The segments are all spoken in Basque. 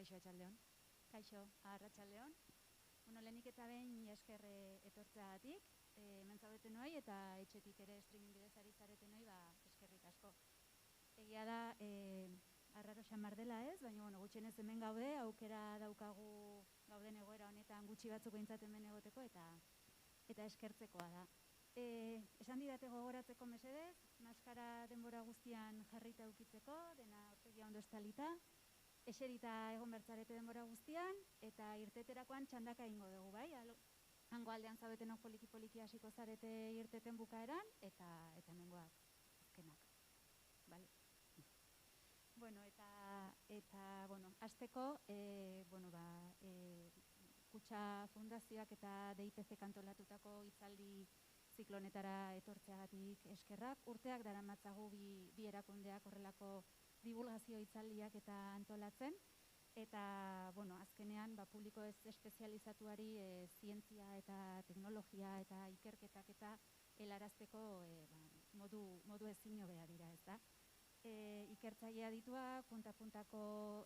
Kaixo, Atxaldeon. Kaixo, Arratsaldeon. Lehenik eta behin mila esker etortzeagatik, hemen zaudetenoi eta etxetik ere streaming bidez ari zaretenoi, eskerrik asko. Egia da, arraro xamar dela ez, baina gutxienez hemen gaude, aukera daukagu gauden egoera honetan gutxi batzuk behintzat hemen egoteko eta eskertzekoa da. Esan didate gogoratzeko mesedez, maskara denbora guztian jarrita eukitzeko, dena aurpegia ondo estalita, eserita egon bertzarete denbora guztian, eta irteterakoan txandaka ingo dugu, bai? Hango aldean zaudetenok poliki-poliki hasiko zarete irteten bukaeran, eta hemengoak azkenak. Bale? Bueno, hasteko, Kutxa Fundazioak eta DIPC kantolatutako hitzaldi ziklonetara etortzeagatik eskerrak. Urteak daramatzagu bi erakundeak horrelako divulgazio hitzaldiak eta antolatzen. Eta, azkenean, publiko ez espezializatuari zientzia eta teknologia eta ikerketak eta helarazteko modu ezin hobea dira, ez da? Ikertzailea ditua, punta-puntako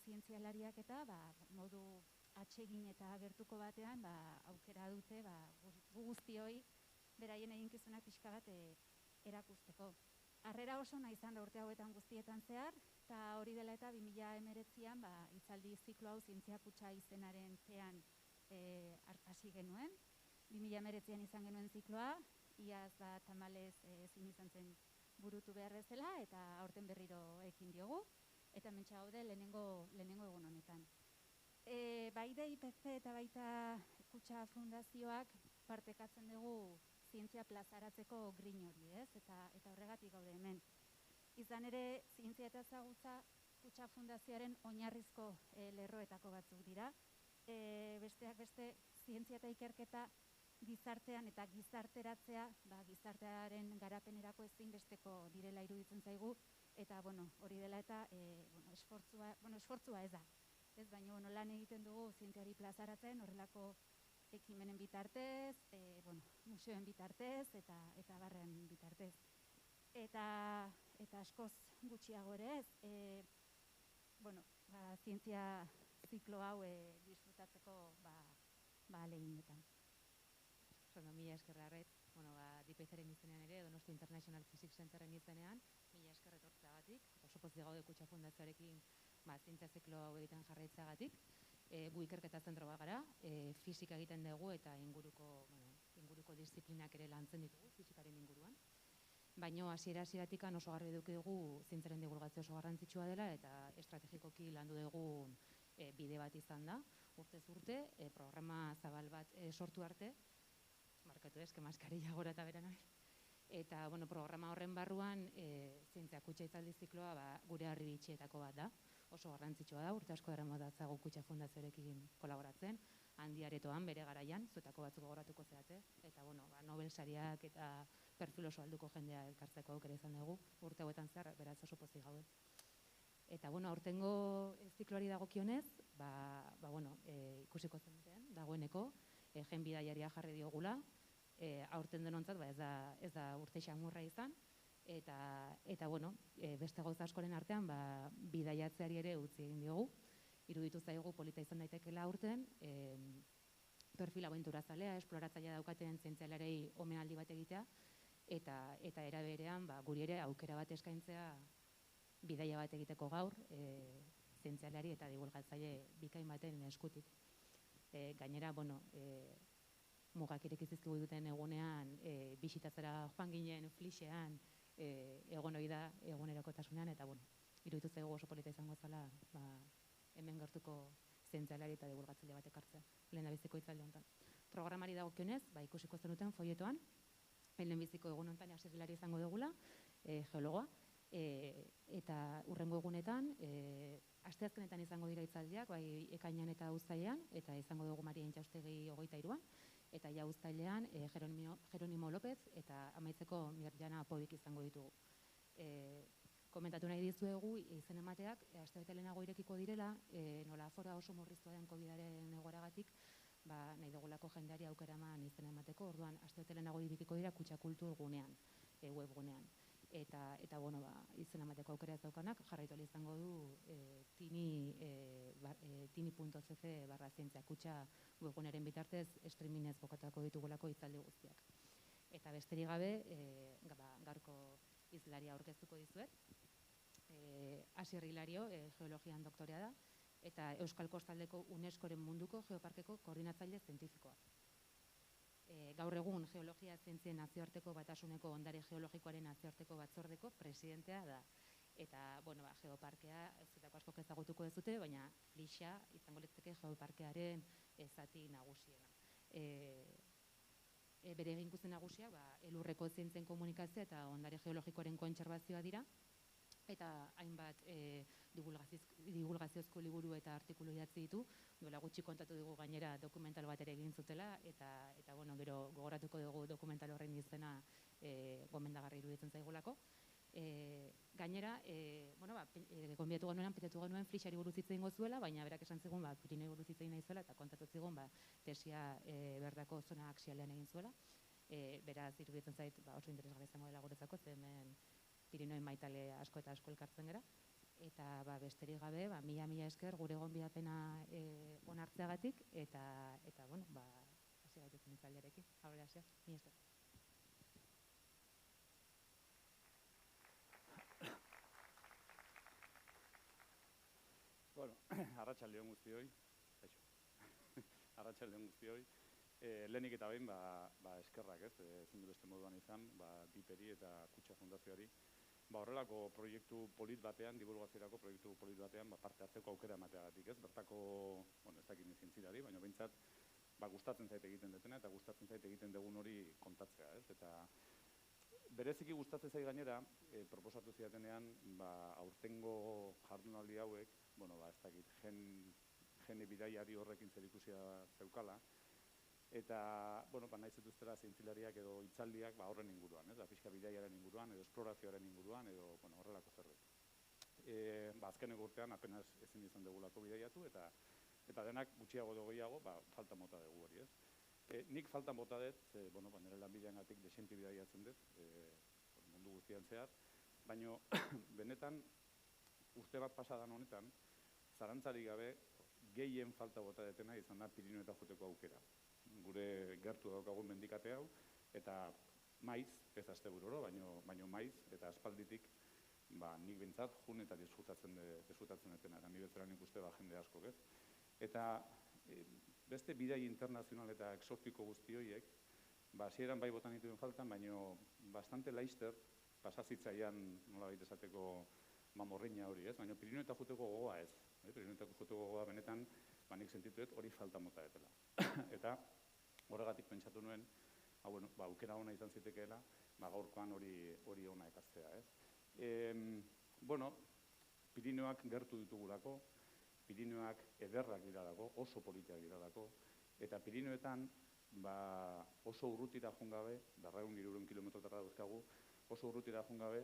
zientzialariak eta modu atsegin eta gertuko batean aukera dute gu guztioi beraien eginkizunak pixka bat erakusteko. Harrera oso nahi izan da urte hauetan guztietan zehar, eta hori dela eta 2019an hitzaldi ziklo hau zientzia kutxa izenaren pean hasi genuen. 2019an izan genuen zikloa, iaz tamalez ezin izan zen burutu behar bezala, eta aurten berriro ekin diogu, eta hementxe gaude lehenengo egun honetan. Bai DIPC eta baita Kutxa Fundazioak partekatzen dugu zientzia plazaratzeko grin hori, ez? Eta horregatik gaude hemen. Izan ere, zientzia eta ezagutza Kutxa Fundazioaren oinarrizko lerroetako batzuk dira. Besteak beste, zientzia eta ikerketa gizartean eta gizarteratzea, gizartearen garapenerako ezinbesteko direla iruditzen zaigu, eta hori dela eta esfortzua ez da. Ez, baina lan egiten dugu zientziari plazaratzen, horrelako ekimenen bitartez, museoen bitartez, eta barren bitartez. Eta askoz gutxiago ere ez, zientzia ziklo hau disfrutatzeko ahaleginetan. Mila eskerra arret, DIPC-ren izenean ere, Donostia International Physics Centerren izenean, mila esker etortzeagatik, oso pozik gaude Kutxa Fundazioarekin zientzia ziklo hau egiten jarraitzagatik. Gu ikerketa zentro bat gara, fisika egiten dugu eta inguruko disiplinak ere lantzen ditugu, fisikaren inguruan. Baina hasieratik oso garbi eduki dugu zientziaren divulgazio oso garrantzitsua dela eta estrategikoki landu dugun bide bat izan da. Urtez urte, programa zabal bat sortu arte, markatu eske maskarilla gora eta bera nahi. Eta programa horren barruan zientzia kutxa hitzaldi zikloa gure harribitxietako bat da. Oso garrantzitsua da, urte asko daramatzagu Kutxa Fundazioarekin kolaboratzen, Handi Aretoan bere garaian, zuetako batzuk gogoratuko zeate, eta Nobel sariak eta perfil oso alduko jendea elkartzeko aukera izan dugu, urte hauetan zehar, beraz oso pozik gaude. Eta zikloari dagokionez, ikusiko zenuten, dagoeneko, gen bidaiaria jarri diogula, aurten denontzat ez da urte xamurra izan, eta beste gauza askoren artean bidaiatzeari ere utzi egin diogu. Iruditu zaigu polita izan daitekela aurten, perfil abenturazalea, esploratzailea daukaten zientzialarei omenaldi bat egitea, eta era berean guri ere aukera bat eskaintzea bidaia bat egiteko gaur, zientzialari eta divulgatzaile bikain baten eskutik. Gainera, mugak irekizizkigu duten egunean, bisitatzera joan ginen flixean, egon hori da egunerokotasunean, eta iruditu zaigu oso polita izango zela hemen gertuko zientzialari eta divulgatzaile bat ekartzea, lehendabiziko hitzaldi honetan. Programari dagokionez, ikusiko zenuten foietoan, lehenbiziko egun honetan hasieratik izango dugula, geologoa, eta hurrengo egunetan, asteazkenetan izango dira hitzaldiak, bai ekainean eta uztailean, eta izango dugu Maria Intxaustegi 23an, eta uztailean Jeronimo López eta amaitzeko Mirjana Pobik izango ditugu. Komentatu nahi dizuegu izen emateak, astebete lehenago irekiko direla, nola afora oso murriztua den COVID-aren egoeragatik, nahi dugulako jendeari aukera eman izen emateko, orduan astebete lehenago irekiko dira Kutxa Kultur gunean, webgunean. eta bueno, izena emateko aukera ez daukanak, jarraitu ahal izango du tini.cc/zientzia kutxa webguneren bitartez streamingez bokatuko ditugulako hitzaldi guztiak. Eta besterik gabe, gaurko hizlaria aurkeztuko dizuet. Asier Hilario, geologian doktorea da, eta Euskal Kostaldeko UNESCOren munduko geoparkeko koordinatzaile zientifikoa. Gaur egun Geologia Zientzien Nazioarteko Batasuneko Ondare Geologikoaren Nazioarteko Batzordeko presidentea da. Eta, bueno, geoparkea, ez dutako asko ezagutuko ez dute, baina Flixa izango litzake geoparkearen zati nagusiena. Bere eginkuzen nagusia, elurreko zientzien komunikazioa eta ondare geologikoaren kontserbazioa dira, eta hainbat divulgaziozko liburu eta artikulu idatzi ditu, duela gutxi kontatu dugu gainera dokumental bat ere egin zutela, eta bueno, gero gogoratuko dugu dokumental horren izena gomendagarri iruditzen zaigulako. Gainera, gonbidatu genuenan, pentsatu genuen Flixari buruz hitz egingo zuela, baina berak esan zigun Pirinei buruz hitz egin nahi zuela, eta kontatu zigun tesia berdako zona axialean egin zuela. Beraz, iruditzen zait oso interesgarria izango dela guretzako, ze hemen Pirinoen maitale asko eta asko elkartzen gara. Eta besterik gabe, mila esker gure gonbidapena onartzeagatik, eta bueno, hasi gaitezen hitzaldiarekin. Aurrera, Asier, mila esker. Bueno, arratsalde on guztioi. Arratsalde on guztioi. Lehenik eta behin, eskerrak, ezin du beste moduan izan, DIPeri eta Kutxa Fundazioari. Horrelako proiektu polit batean, divulgaziorako proiektu polit batean, parte hartzeko aukera emateagatik, ez? Bertako, ez dakit ni zientzialari, baina behintzat, gustatzen zait egiten dutena, eta gustatzen zait egiten dugun hori kontatzea, ez? Eta bereziki gustatzen zait gainera, proposatu zidatenean, aurtengo jardunaldi hauek, ez dakit, gene bidaiari horrekin zerikusia zeukala, eta, nahi zituztela zientzilariak edo hitzaldiak horren inguruan, pixka bidaiaren inguruan, edo esplorazioaren inguruan, edo horrelako zerbait. Azkeneko urtean apenas ezin izan dugulako bidaiatu, eta denak gutxiago edo gehiago, falta mota dugu hori, ez? Nik falta mota dut, nire lanbideangatik desenti bidaiatzen dut, mundu guztian zehar, baina benetan urte bat pasadan honetan, zarantzarik gabe, gehien falta bota detena izan da Pirinoetan joateko aukera. Gure gertu daukagun mendikate hau, eta maiz, ez astebururo, baino maiz, eta aspalditik, nik bintzat, jun eta disfrutatzen detena, eta ni bezala nik uste jende askok, ez? Eta beste bidai internazional eta exotiko guzti horiek, hasieran bai botan dituen faltan, baino bastante laizter, pasazitzaian, nola baita esateko, mamorreina hori, ez? Baina Pirinoetan joateko gogoa ez. Pirinoetan joateko gogoa benetan, nik sentituet hori falta mota detela. Eta horregatik pentsatu nuen, aukera ona izan zitekeela, gaurkoan hori ona ekartzea, ez? Pirinoak gertu ditugulako, Pirinoak ederrak diralako, oso politiak diralako, eta Pirinoetan oso urrutira joan gabe, 200 kilometrotara dauzkagu, oso urrutira joan gabe,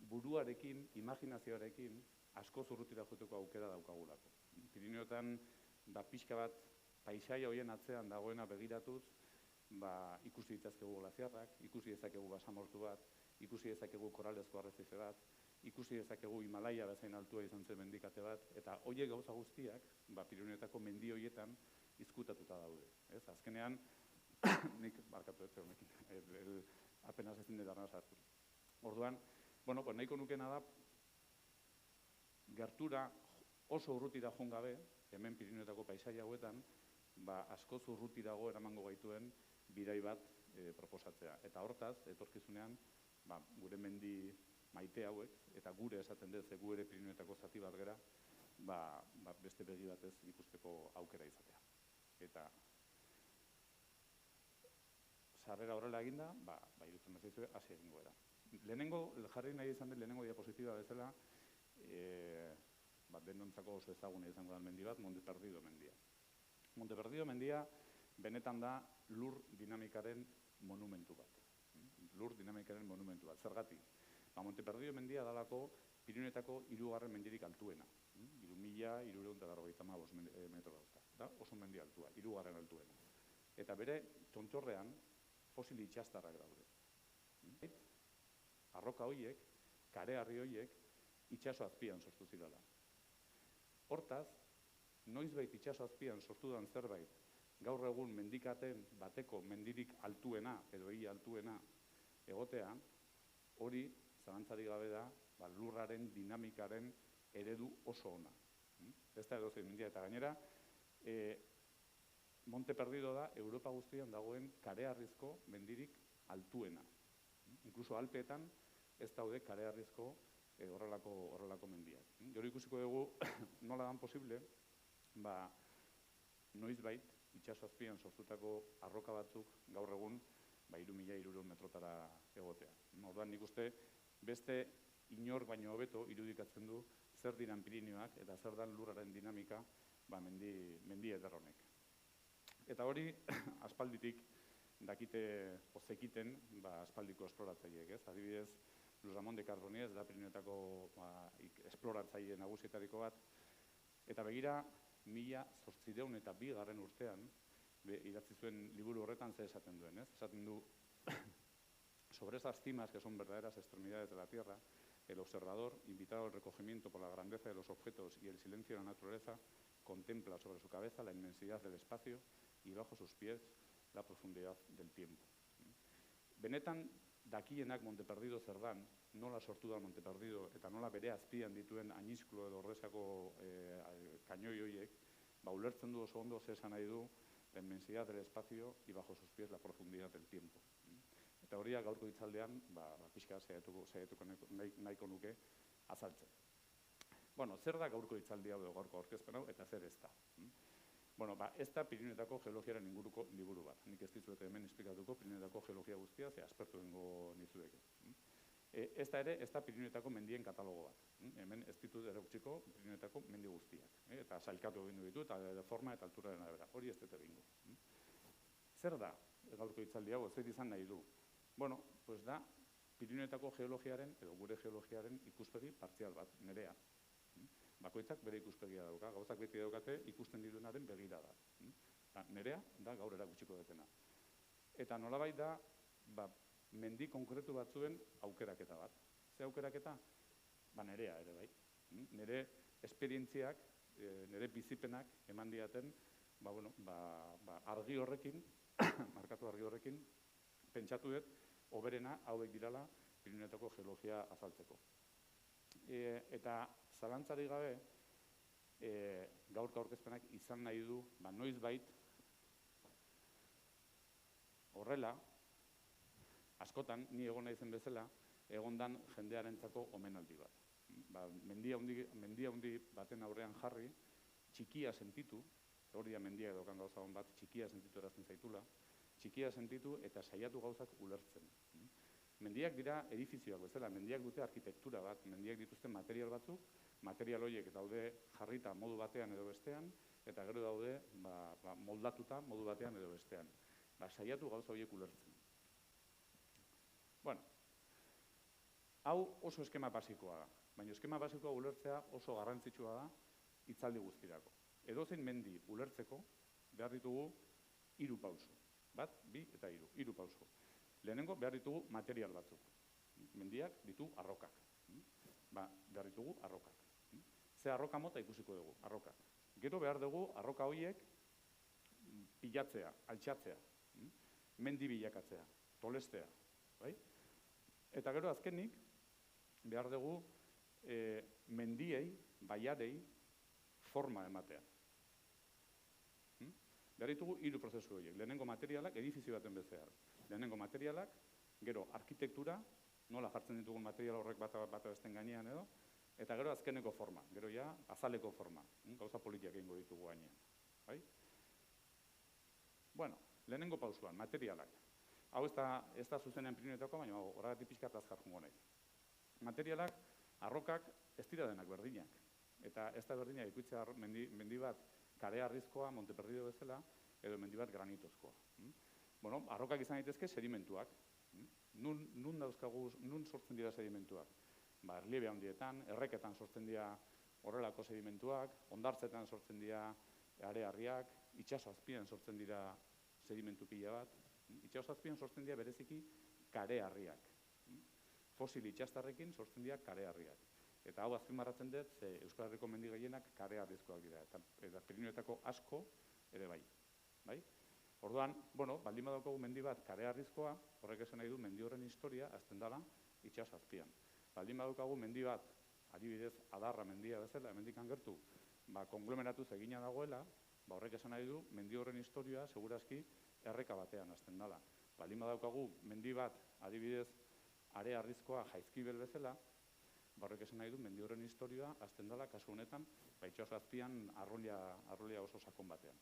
buruarekin, imaginazioarekin, asko urrutira joateko aukera daukagulako. Pirinoetan, pixka bat, paisaia horien atzean dagoena begiratuz, ikusi ditzazkegu glaziarrak, ikusi dezakegu basamortu bat, ikusi dezakegu koralezko arrezife bat, ikusi dezakegu Himalaia bezain altua izan zen mendikate bat, eta horiek gauza guztiak, Pirinoetako mendi horietan izkutatuta daude. Azkenean, nik barkatu ez honekin, apenas ezin dut arna sartu. Orduan, nahiko nukena da, gertura oso urrutira joan gabe, hemen Pirinoetako paisaia hauetan, askoz urrutirago eramango gaituen bidai bat proposatzea. Eta hortaz, etorkizunean, gure mendi maite hauek, eta gure esaten dut, gu ere Pirinoetako zati bat gera, beste begi batez ikusteko aukera izatea. Eta sarrera horrela eginda, irutzen bezizue, hasi egingo era. Lehenengo, jarri nahi izan dut, lehenengo diapositiba bezala, denontzako oso ezaguna izango da mendi bat, Monte Perdido mendia. Monte Perdido mendia benetan da lur dinamikaren monumentu bat. Lur dinamikaren monumentu bat. Zergatik? Monte Perdido mendia dalako Pirinoetako 3. mendirik altuena. 3.395 metro dauzka. Da oso mendi altua, 3. altuena. Eta bere tontorrean fosil itxastarrak daude. arroka horiek, kareharri horiek, itsaso azpian sortu zirela. Hortaz, noizbait itsaso azpian sortu den zerbait, gaur egun mendikaten bateko mendirik altuena, edo ia altuena, egotea, hori, zalantzarik gabe da, lurraren dinamikaren eredu oso ona. Ez da edozein mendia, eta gainera, Monte Perdido da Europa guztian dagoen kareharrizko mendirik altuena. Inkluso Alpeetan ez daude kareharrizko horrelako mendiak. Gero ikusiko dugu nola dan posible, noizbait itsaso azpian sortutako arroka batzuk gaur egun 3.300 metrotara egotea. Orduan nik uste beste inor baino hobeto irudikatzen du zer diran Pirinioak eta zer dan lurraren dinamika mendi eder honek. Eta hori aspalditik dakite zekiten aspaldiko esploratzaileek, ez? Adibidez, Luis Ramón de Carbonell da Pirinioetako esploratzaile nagusietariko bat, eta begira 1802 urtean idatzi zuen liburu horretan ze esaten duen, ez? Esaten du sobre esas cimas que son verdaderas extremidades de la tierra, el observador, invitado al recogimiento por la grandeza de los objetos y el silencio de la naturaleza, contempla sobre su cabeza la inmensidad del espacio y bajo sus pies la profundidad del tiempo. Benetan, dakienak Monte Perdido zer dan, nola sortu da Monte Perdido eta nola bere azpian dituen Añizklo edo Horrezako kainoi horiek, ulertzen du oso ondo ze esan nahi du la inmensidad del espacio y bajo sus pies la profundidad del tiempo. Eta horia gaurko hitzaldean, pixka saiatuko nahiko nuke azaltzen. Bueno, zer da gaurko hitzaldia edo gaurko aurkezpen hau eta zer ez da? Bueno, ez da Pirinioetako geologiaren inguruko liburu bat. Nik ez dizuet hemen esplikatuko Pirinioetako geologia guztia, ze aspertu dengo nizueke. Ez da ere, ez da Pirinioetako mendien katalogo bat. Hemen ez ditut erakutsiko Pirinioetako mendi guztiak. Eta sailkatu egin ditu, eta forma eta alturaren arabera. Hori ez dut egingo. Zer da gaurko hitzaldi hau, zer izan nahi du? Bueno, pues da Pirinioetako geologiaren, edo gure geologiaren ikuspegi partzial bat, nerea. Bakoitzak bere ikuspegia dauka, gauzak beti daukate ikusten dirunaren begirada. Nerea da gaur erakutsiko detena. Eta nolabait da, mendi konkretu batzuen aukeraketa bat. Ze aukeraketa? Nerea ere bai. Nere esperientziak, nere bizipenak eman diaten, argi horrekin, markatu argi horrekin, pentsatu dut, hoberena hauek dirala Pirinioetako geologia azaltzeko. Eta zalantzarik gabe, gaurko aurkezpenak izan nahi du, noizbait, horrela, askotan, ni egon naizen bezala, egondan jendearentzako omenaldi bat. Mendia handi baten aurrean jarri, txikia sentitu, hori da mendia edokan gauza hon bat, txikia sentitu erazten zaitula, txikia sentitu eta saiatu gauzak ulertzen. Mendiak dira edifizioak bezala, mendiak dute arkitektura bat, mendiak dituzten material batzuk, material horiek daude jarrita modu batean edo bestean, eta gero daude moldatuta modu batean edo bestean. Saiatu gauza horiek ulertzen. Bueno, hau oso eskema basikoa da, baina eskema basikoa ulertzea oso garrantzitsua da hitzaldi guztirako. Edozein mendi ulertzeko behar ditugu 3 pauso. 1, 2 eta 3, 3 pauso. Lehenengo behar ditugu material batzuk. Mendiak ditu arrokak. Behar ditugu arrokak. Ze arroka mota ikusiko dugu, arrokak. Gero behar dugu arroka horiek pilatzea, altxatzea, mendi bilakatzea, tolestea. Eta gero azkenik behar dugu mendiei, baiarei, forma ematea. Behar ditugu 3 prozesu horiek. Lehenengo materialak, edifizio baten bezala. Lehenengo materialak, gero arkitektura, nola jartzen ditugun material horrek bata besten gainean edo, eta gero azkeneko forma, gero ja azaleko forma, gauza politiak egingo ditugu gainean. Bueno, lehenengo pausuan, materialak. Hau ez da zuzenean Pirinioetako, baina horregatik pixkat azkar jungo naiz. Materialak, arrokak ez dira denak berdinak. Eta ez da berdinak ikutzea mendi bat kareharrizkoa, Monte Perdido bezala, edo mendi bat granitozkoa. Bueno, arrokak izan daitezke sedimentuak. Nun sortzen dira sedimentuak? Erliebe handietan, erreketan sortzen dira horrelako sedimentuak, hondartzetan sortzen dira arearriak, itsaso azpian sortzen dira sedimentu pila bat, itsaso azpian sortzen dira bereziki kareharriak. fosil itxastarrekin sortzen dira kareharriak. Eta hau azpimarratzen dut, ze Euskal Herriko mendi gehienak kareharrizkoak dira, eta Pirinioetako asko ere bai. Orduan, baldin badaukagu mendi bat kareharrizkoa, horrek esan nahi du mendi horren historia azten dela itxas azpian. Baldin badaukagu mendi bat, adibidez, Adarra mendia bezala, hemendik gertu, konglomeratuz egina dagoela, horrek esan nahi du mendi horren historia segurazki erreka batean azten dela. Baldin badaukagu mendi bat, adibidez, Areharrizkoa Jaizkibel bezala, horrek esan nahi du mendi horren historia azten dela kasu honetan itxas azpian arrolia oso sakon batean.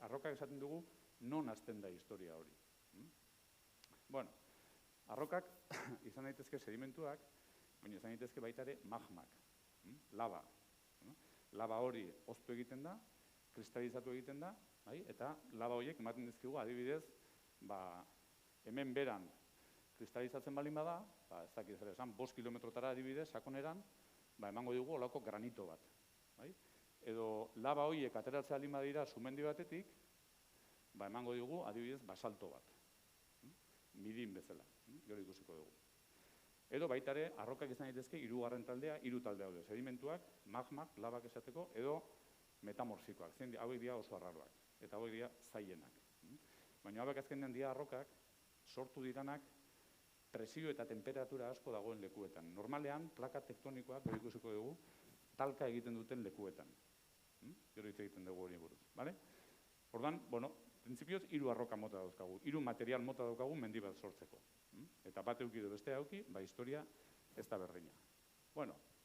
Arrokak esaten dugu non azten da historia hori. Arrokak izan daitezke sedimentuak, baina izan daitezke baita ere magmak, lava. Lava hori oztu egiten da, kristalizatu egiten da, eta lava horiek ematen dizkigu adibidez, hemen beran kristalizatzen balin bada, ez dakit zer esan, 5 kilometrotara adibidez, sakoneran, emango dugu olako granito bat. Edo lava horiek ateratzea balin badira sumendi batetik, emango dugu adibidez basalto bat. Midin bezala, gero ikusiko dugu. Edo baita ere, arrokak izan daitezke hirugarren taldea, 3 talde daude, sedimentuak, magmak, labak esateko, edo metamorfikoak, hauek dira oso arraroak, eta hauek dira zailenak. Baina hauek azkenean dira arrokak sortu diranak presio eta temperatura asko dagoen lekuetan. Normalean, plaka tektonikoak, gero ikusiko dugu, talka egiten duten lekuetan. Gero hitz egiten dugu hori buruz. Orduan, printzipioz, 3 arroka mota dauzkagu, 3 material mota daukagu mendi bat sortzeko. Eta bat euki edo beste auki, historia ez da berdina.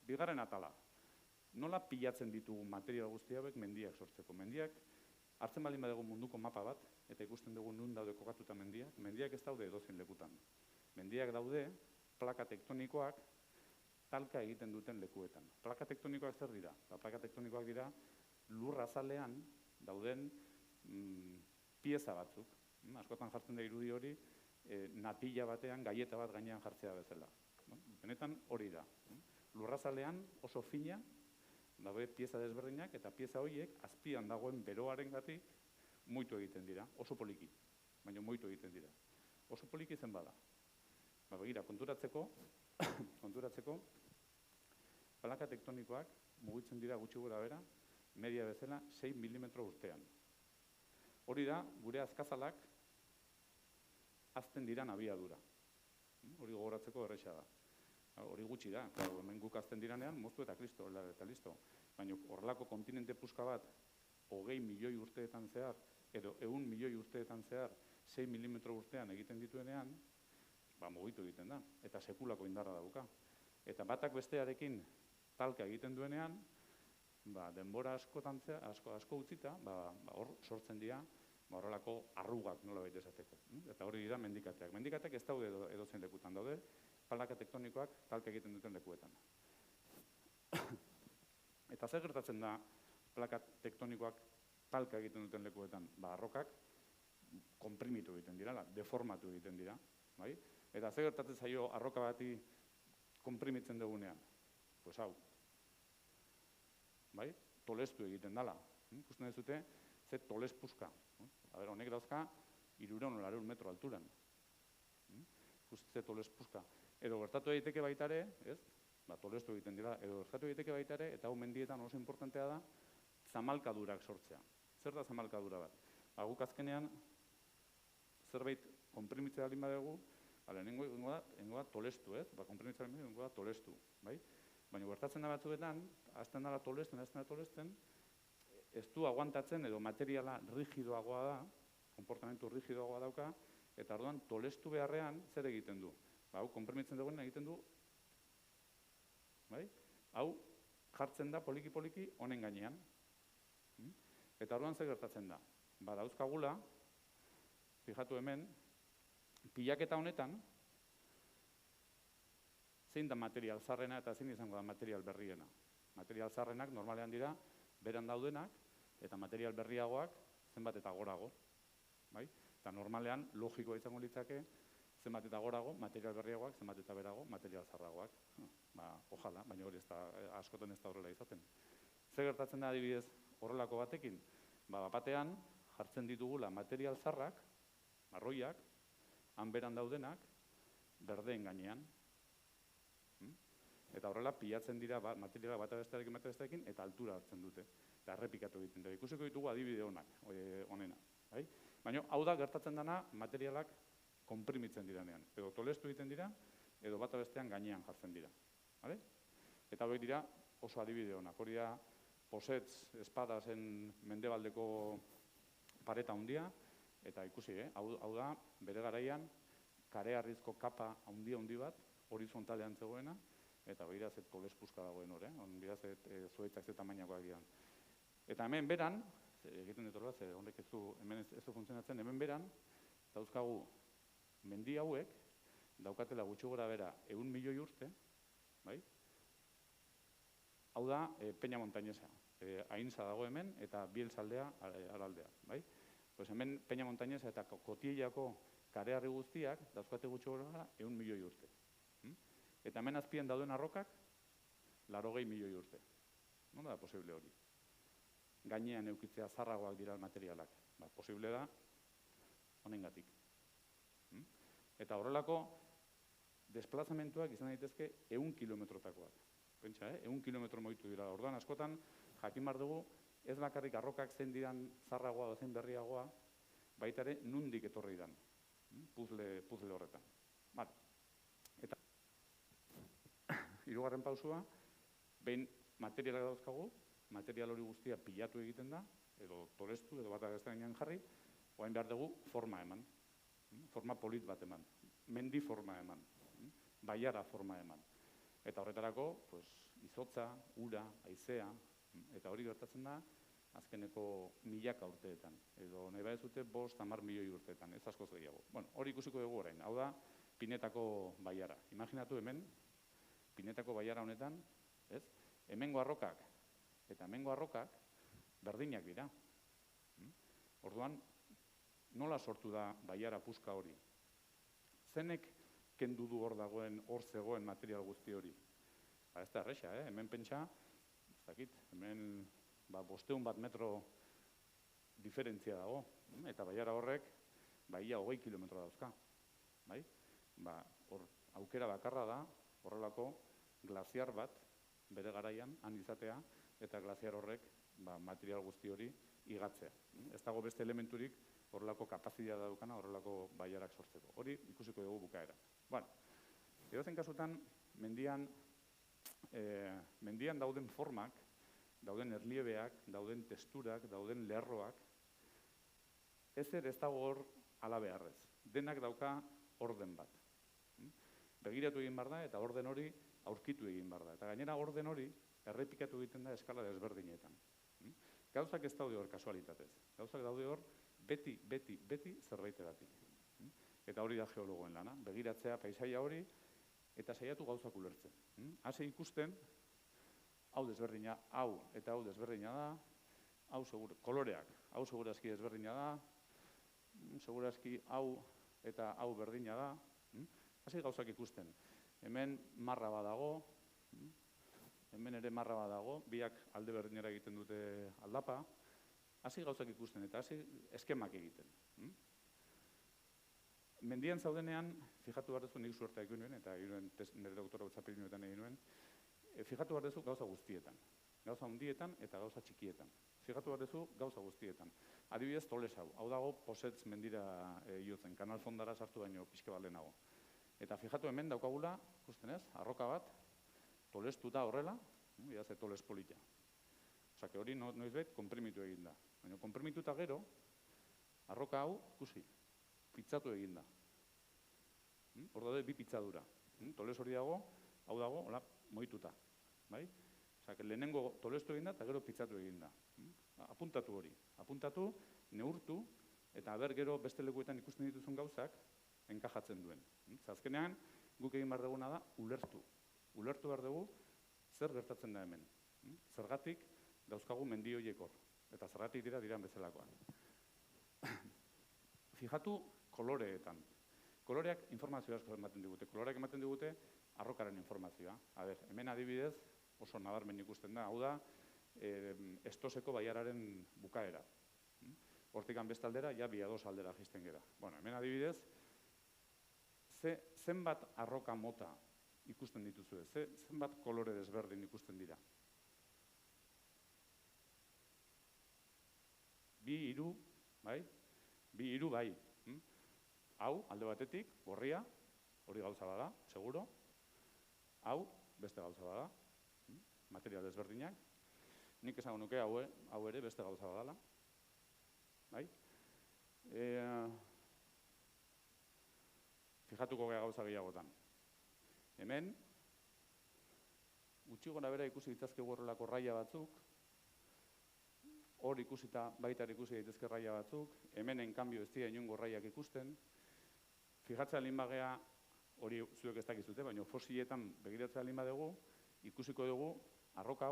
Bigarren atala. Nola pilatzen ditugu material guzti hauek mendiak sortzeko? Mendiak, hartzen baldin badugu munduko mapa bat, eta ikusten dugu nun daude kokatuta mendiak, mendiak ez daude edozein lekutan. Mendiak daude, plaka tektonikoak, talka egiten duten lekuetan. Plaka tektonikoak zer dira? Plaka tektonikoak dira lurrazalean dauden pieza batzuk. Askotan jartzen da irudi hori, natila batean, gaieta bat gainean jartzea bezala. Benetan hori da. Lurrazalean oso fina, daude pieza desberdinak, eta pieza horiek azpian dagoen beroarengatik muitu egiten dira, oso poliki, baina muitu egiten dira. Oso poliki zen bada. Begira, konturatzeko, plaka tektonikoak mugitzen dira gutxi gora bera, media bezala 6 milimetro urtean. Hori da, gure azkazalak azten diran abiadura. Hori gogoratzeko erresa da. Hori gutxi da, hemen guk azten diranean, moztu eta kristo, eta listo. Baina horrelako kontinente puska bat, 20 milioi urteetan zehar, edo 100 milioi urteetan zehar, 6 milimetro urtean egiten dituenean, mugitu egiten da, eta sekulako indarra dauka. Eta batak bestearekin talka egiten duenean, denbora asko utzita, hor sortzen dira, horrelako arrugak nola baita esateko. Eta hori dira mendikateak. Mendikateak ez daude edozein lekutan daude, plaka tektonikoak talka egiten duten lekuetan. Eta zer gertatzen da plaka tektonikoak talka egiten duten lekuetan? Arrokak konprimitu egiten dira, deformatu egiten dira. Eta zer gertatzen zaio arroka bati konprimitzen dugunean? Pues hau. Tolestu egiten dela. Ikusten dezute, ze toles puska. Honek dauzka 300 metro alturan. Ikusten ze toles puska. Edo gertatu daiteke baita ere, tolestu egiten dira, edo gertatu daiteke baita ere, eta hau mendietan oso importantea da, zamalkadurak sortzea. Zer da zamalkadura bat? Guk azkenean, zerbait konprimitzea alin badegu, lehenengo da tolestu, konprimitzea alin badegu, da tolestu. Baina gertatzen da batzuetan, azten dala tolesten, ez du aguantatzen edo materiala rigidoagoa da, konportamentu rigidoagoa dauka, eta orduan tolestu beharrean zer egiten du? Hau konprimitzen dugunen egiten du, hau jartzen da poliki-poliki honen gainean. Eta orduan zer gertatzen da? Dauzkagula, fijatu hemen, pilaketa honetan, zein da material zarrena eta zein izango da material berriena. Material zarrenak normalean dira, beran daudenak, eta material berriagoak zenbat eta gorago. Eta normalean, logikoa izango litzake, zenbat eta gorago, material berriagoak, zenbat eta berago, material zarragoak. Ojala, baina hori askotan ez da horrela izaten. Zer gertatzen da adibidez horrelako batekin? Batean, jartzen ditugula material zarrak, marroiak, han beran daudenak, berdeen gainean. Eta horrela, pilatzen dira materialak bata bestearekin eta altura hartzen dute. Eta errepikatu egiten dira. Ikusiko ditugu adibide honena. Baina, hau da gertatzen dena materialak konprimitzen direnean. Edo tolestu egiten dira, edo bata bestean gainean jartzen dira. Eta hauek dira oso adibide honak. Hori da, Posetz espadazen mendebaldeko pareta handia, eta ikusi, hau da, bere garaian, kareharrizko kapa handi bat, horizontalean zegoena, eta begira zet tolespuska dagoen hori, begira zet zuaitzak ze tamainakoak dian. Eta hemen beran, egiten dut horrela, horrek hemen ez du funtzionatzen, hemen beran, dauzkagu mendi hauek, daukatela gutxi gora bera 100 milioi urte, bai? Hau da, Peña Montañesa. Ainsa dago hemen, eta Bieltzaldea araldea, bai? Pues hemen Peña Montañesa eta Kotillako kareharri guztiak, dauzkate gutxi gora bera 100 milioi urte. Eta hemen azpien dauden arrokak, 80 milioi urte. Nola da posible hori? Gainean eukitzea zarragoak dira materialak. Posible da, honengatik. Eta horrelako, desplazamentuak izan daitezke 100 kilometrotakoak. Pentsa, 100 kilometro moitu dira. Orduan, askotan, jakin behar dugu, ez bakarrik arrokak zein diran zarragoa, zein berriagoa, baita ere, nundik etorri dan. Puzle horretan. Eta, hirugarren pausua, behin materialak dauzkagu, material hori guztia pilatu egiten da, edo tolestu, edo bat agaztean jarri, oain behar dugu forma eman. Forma polit bat eman. Mendi forma eman. Baiara forma eman. Eta horretarako, izotza, ura, haizea, eta hori gertatzen da, azkeneko milaka urteetan. Edo nahi badezute 5-10 milioi urteetan, ez askoz gehiago. Hori ikusiko dugu orain, hau da, Pinetako baiara. Imaginatu hemen, Pinetako baiara honetan, hemengo arrokak eta hemengo arrokak berdinak dira. Orduan, nola sortu da baiara puska hori? Zenek kendu du hor dagoen, hor zegoen material guzti hori? Ez da erresa, hemen pentsa, ez dakit, hemen 500 metro diferentzia dago, eta baiara horrek, ia 20 kilometro dauzka. Aukera bakarra da, horrelako glaziar bat, bere garaian, han izatea, eta glaziar horrek material guzti hori igatzea. Ez dago beste elementurik horrelako kapazitatea daukana, horrelako baiarak sortzeko. Hori ikusiko dugu bukaera. Edozein kasutan, mendian dauden formak, dauden erliebeak, dauden testurak, dauden lerroak, ez dago hor ala beharrez. Denak dauka orden bat. Begiratu egin behar da, eta orden hori aurkitu egin behar da. Eta gainera orden hori errepikatu egiten da eskala desberdinetan. Gauzak ez daude hor kasualitatez. Gauzak daude hor beti zerbaitegatik. Eta hori da geologoen lana. Begiratzea paisaia hori eta saiatu gauzak ulertzen. Hase ikusten, hau desberdina, hau eta hau desberdina da, hau koloreak, hau segurazki desberdina da, segurazki hau eta hau berdina da. Hasi gauzak ikusten. Hemen marra badago, hemen ere marra badago, biak alde berdinera egiten dute aldapa, hasi gauzak ikusten eta hasi eskemak egiten. Mendian zaudenean, fijatu behar duzu, nik suerta egin nuen, eta nire doktora utzapelinuetan egin nuen, fijatu behar duzu gauza guztietan. Gauza hundietan eta gauza txikietan. Fijatu behar duzu gauza guztietan. Adibidez, Toles hau dago Posetz mendira iotzen, kanal fondara sartu baino pixke bat lehenago. Eta fijatu hemen daukagula, ikusten ez, arroka bat, tolestuta horrela, ia ze toles polita. Osake hori noizbait konprimitu egin da. Baina konprimituta gero, arroka hau, ikusi, pitzatu egin da. Hor daude bi pitzadura. Toles hori dago, hau dago, hola, moituta. Osake lehenengo tolestu egin da, eta gero pitzatu egin da. Apuntatu hori. Apuntatu, neurtu, eta ber gero beste lekuetan ikusten dituzun gauzak, enkajatzen duen. Azkenean, guk egin behar duguna da, ulertu. Ulertu behar dugu, zer gertatzen da hemen. Zergatik dauzkagu mendi horiek hor. Eta zergatik diran bezalakoan. Fijatu koloreetan. Koloreak informazioa asko ematen digute. Koloreak ematen digute arrokaren informazioa. Hemen adibidez, oso nabarmen ikusten da, hau da, Estoseko baiararen bukaera. Hortikan bestaldera, ja Biados aldera jisten gera. Hemen adibidez, zenbat arroka mota ikusten dituzue? Zenbat kolore desberdin ikusten dira? 2, 3, bai? 2, 3, bai. Hau, alde batetik, gorria, hori gauza bada, seguro. Hau, beste gauza bada. Material desberdinak. Nik esango nuke hau ere beste gauza badala. Bai? Fijatuko gara gauza gehiagotan. Hemen, gutxi gora bera ikusi ditzazkegu horrelako raia batzuk, hor ikusita baita ikusi daitezke raia batzuk, hemen enkanbio ez dira inongo raiak ikusten. Fijatzea linbagea, hori zuek ez dakizute, baina fosiletan begiratzea linbadegu, ikusiko dugu arroka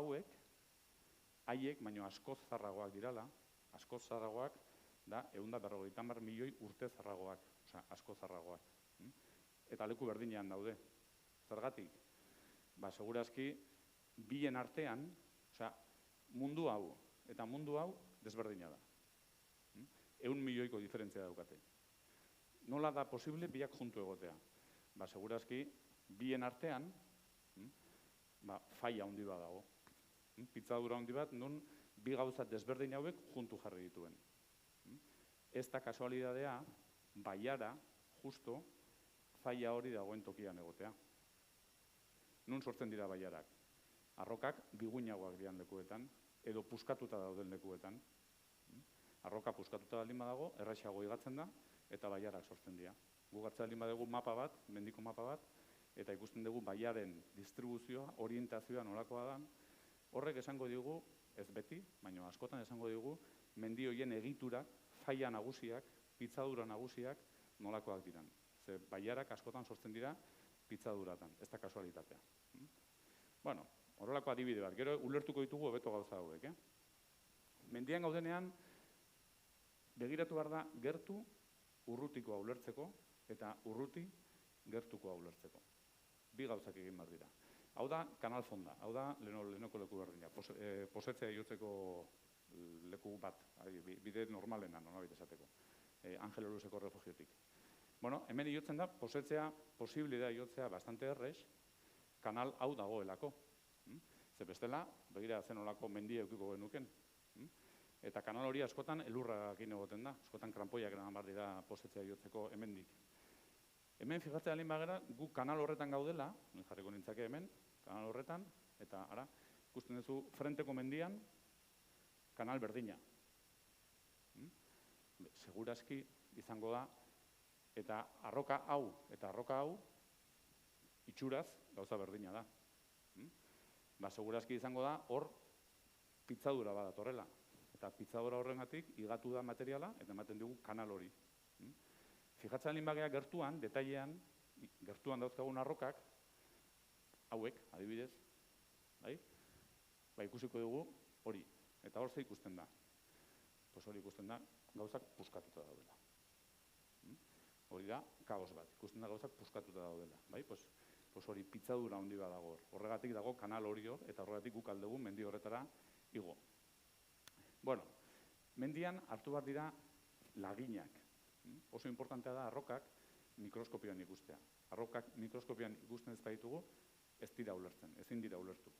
haiek, baina askoz zarragoak dirala, askoz zarragoak da 150 milioi urte zarragoak, osea, askoz zarragoak. Eta leku berdinean daude. Zergatik? Segurazki, bien artean, osea, mundu hau eta mundu hau desberdina da. 100 milioiko diferentzia daukate. Nola da posible biak juntu egotea? Segurazki, bien artean, faia handi bat dago. Pitzadura handi bat, non bi gauza desberdin hauek juntu jarri dituen. Ez da kasualidadea, baiara, justo, faia hori dagoen tokian egotea. Nun sortzen dira baiarak? Arrokak biguinagoak dian lekuetan, edo puskatuta dauden lekuetan. Arroka puskatuta baldin badago, erraixago igatzen da, eta baiarak sortzen dira. Gugatzen baldin badugu mapa bat, mendiko mapa bat, eta ikusten dugu baiaren distribuzioa, orientazioa nolakoa da, horrek esango digu, ez beti, baina askotan esango digu, mendi horien egiturak, faia nagusiak, pitzadura nagusiak nolakoak diran. Ze baiarak askotan sortzen dira pitzaduratan, ez da kasualitatea. Bueno, horrelako adibide bat, gero ulertuko ditugu hobeto gauza hauek. Mendian gaudenean, begiratu behar da gertu urrutikoa ulertzeko eta urruti gertukoa ulertzeko. Bi gauzak egin behar dira. Hau da kanal fonda, hau da lehenoko leku berdina, posetzea jotzeko leku bat, bide normalena, nolabait esateko, Angel Eluseko refugiotik. Bueno, hemen iotzen da, posetzea, posible da iotzea bastante errez, kanal hau dagoelako. Ze bestela, begira zen olako mendia eukiko genuken. Eta kanal hori askotan elurrakin egoten da, askotan krampoiak eraman behar dira posetzea jotzeko hemendik. Hemen fijatzea alin bagera, gu kanal horretan gaudela, jarriko nintzake hemen, kanal horretan, eta ara, ikusten duzu frenteko mendian, kanal berdina. Segurazki izango da, eta arroka hau, itxuraz gauza berdina da. Segurazki izango da, hor pitzadura bat datorrela. Eta pitzadura horrengatik igatu da materiala, eta ematen dugu kanal hori. Fijatzen linbagea gertuan, detailean, gertuan dauzkagun arrokak, hauek, adibidez, ikusiko dugu hori. Eta hor ze ikusten da. Hori ikusten da, gauzak puskatuta daudela. Hori da, kaos bat. Ikusten da gauzak puskatuta daudela. Hori pitzadura handi bat dago hor. Horregatik dago kanal hori hor, eta horregatik guk aldegu mendi horretara igo. Bueno, mendian hartu behar dira laginak. Oso importantea da arrokak mikroskopioan ikustea. Arrokak mikroskopioan ikusten ez baitugu, ez dira ulertzen, ezin dira ulertu.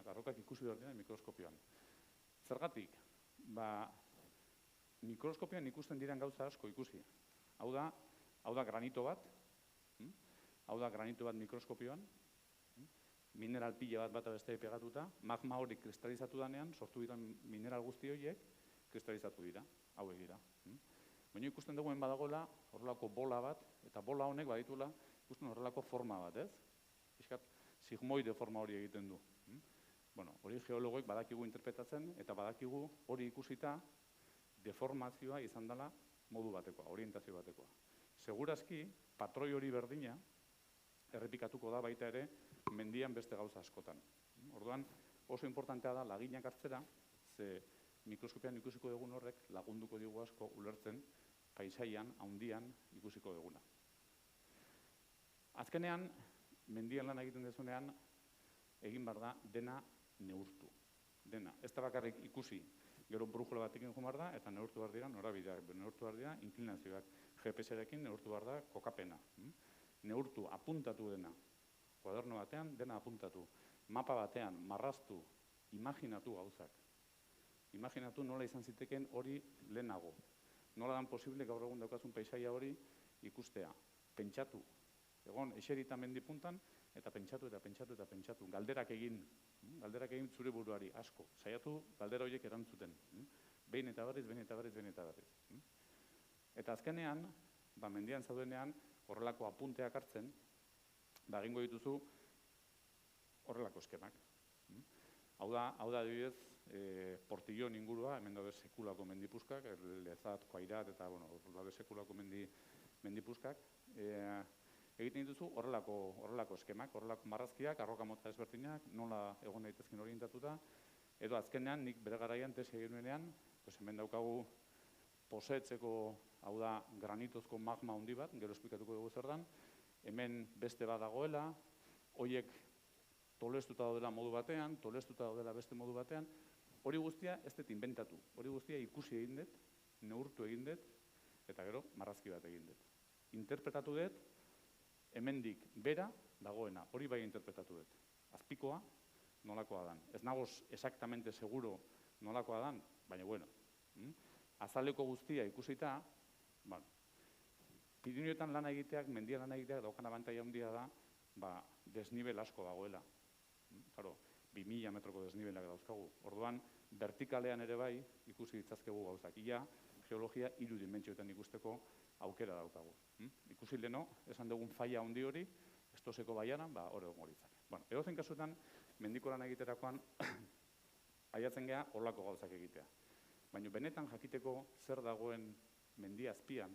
Arrokak ikusi behar dira mikroskopioan. Zergatik? Mikroskopioan ikusten diren gauza asko ikusi. Hau da granito bat, mikroskopioan, mineral pila bat bata beste pegatuta, magma hori kristalizatu danean, sortu diren mineral guzti horiek kristalizatu dira, hauek dira. Baina ikusten duguen badagoela horrelako bola bat, eta bola honek baditula ikusten horrelako forma bat, ez? Piskat, sigmoide forma hori egiten du. Hori geologoek badakigu interpretatzen, eta badakigu hori ikusita deformazioa izan dela modu batekoa, orientazio batekoa. Segurazki, patroi hori berdina, errepikatuko da baita ere, mendian beste gauza askotan. Orduan, oso importantea da laginak hartzera, ze mikroskopian ikusiko dugun horrek lagunduko digu asko ulertzen paisaian, haundian ikusiko duguna. Azkenean, mendian lan egiten dezunean, egin behar da dena neurtu. Dena. Ez da bakarrik ikusi, gero brujula batekin joan behar da, eta neurtu behar dira norabideak, neurtu behar dira inklinazioak. GPS-erekin neurtu behar da kokapena. Neurtu, apuntatu dena. kuaderno batean, dena apuntatu. Mapa batean, marraztu, imaginatu gauzak. Imaginatu nola izan zitekeen hori lehenago. Nola dan posible gaur egun daukazun paisaia hori ikustea. Pentsatu. Egon, eserita mendipuntan, eta pentsatu. Galderak egin zure buruari asko. Saiatu galdera horiek erantzuten. Behin eta berriz. Eta azkenean, mendian zaudenean, horrelako apunteak hartzen, egingo dituzu horrelako eskemak. Hau da, adibidez, Portillon ingurua, hemen daude sekulako mendipuskak, Lezat, Koairat, eta, daude sekulako mendipuskak, egiten dituzu horrelako eskemak, horrelako marrazkiak, arroka mota ezberdinak, nola egon daitezken orientatuta, edo azkenean, nik bere garaian tesi egin nuenean, hemen daukagu posetzeko, hau da, granitozko magma handi bat, gero esplikatuko dugu zer dan, hemen beste bat dagoela, horiek tolestuta daudela modu batean, tolestuta daudela beste modu batean, hori guztia ez dut inventatu, hori guztia ikusi egin dut, neurtu egin dut, eta gero marrazki bat egin dut. Interpretatu dut, hemendik bera dagoena, hori bai interpretatu dut. Azpikoa, nolakoa dan. Ez nagoz exactamente seguro nolakoa dan, baina bueno. Azaleko guztia ikusita, Pirinioetan lan egiteak, mendia lan egiteak daukan abantaia handia da, desnibel asko dagoela. Claro, 2000 metroko desnibelak dauzkagu. Orduan, vertikalean ere bai ikusi ditzazkegu gauzak. Ia, geologia 3 dimentsioetan ikusteko aukera daukagu. Ikusi leno, esan dugun faia handi hori, estoseko baiaran, hori goritzak. Edozein kasutan, mendiko lan egiterakoan, aiatzen geha horlako gauzak egitea. Baina benetan jakiteko zer dagoen mendia azpian,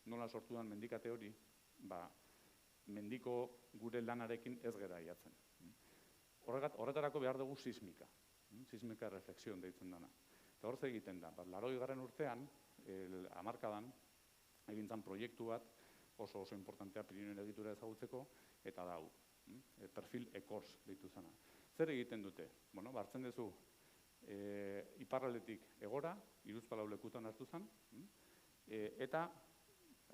nola sortu den mendikate hori, mendiko gure lanarekin ez gera aiatzen. Horretarako behar dugu sismika. Sismika reflexion deitzen dana. Eta hor egiten da. 80. urtean, hamarkadan, egin zen proiektu bat, oso importantea Pirinioen egitura ezagutzeko, eta da hau. Perfil ECORS deitu zena. Zer egiten dute? Hartzen duzu, iparraldetik egora, Hiruzpalau lekutan hartu zen, eta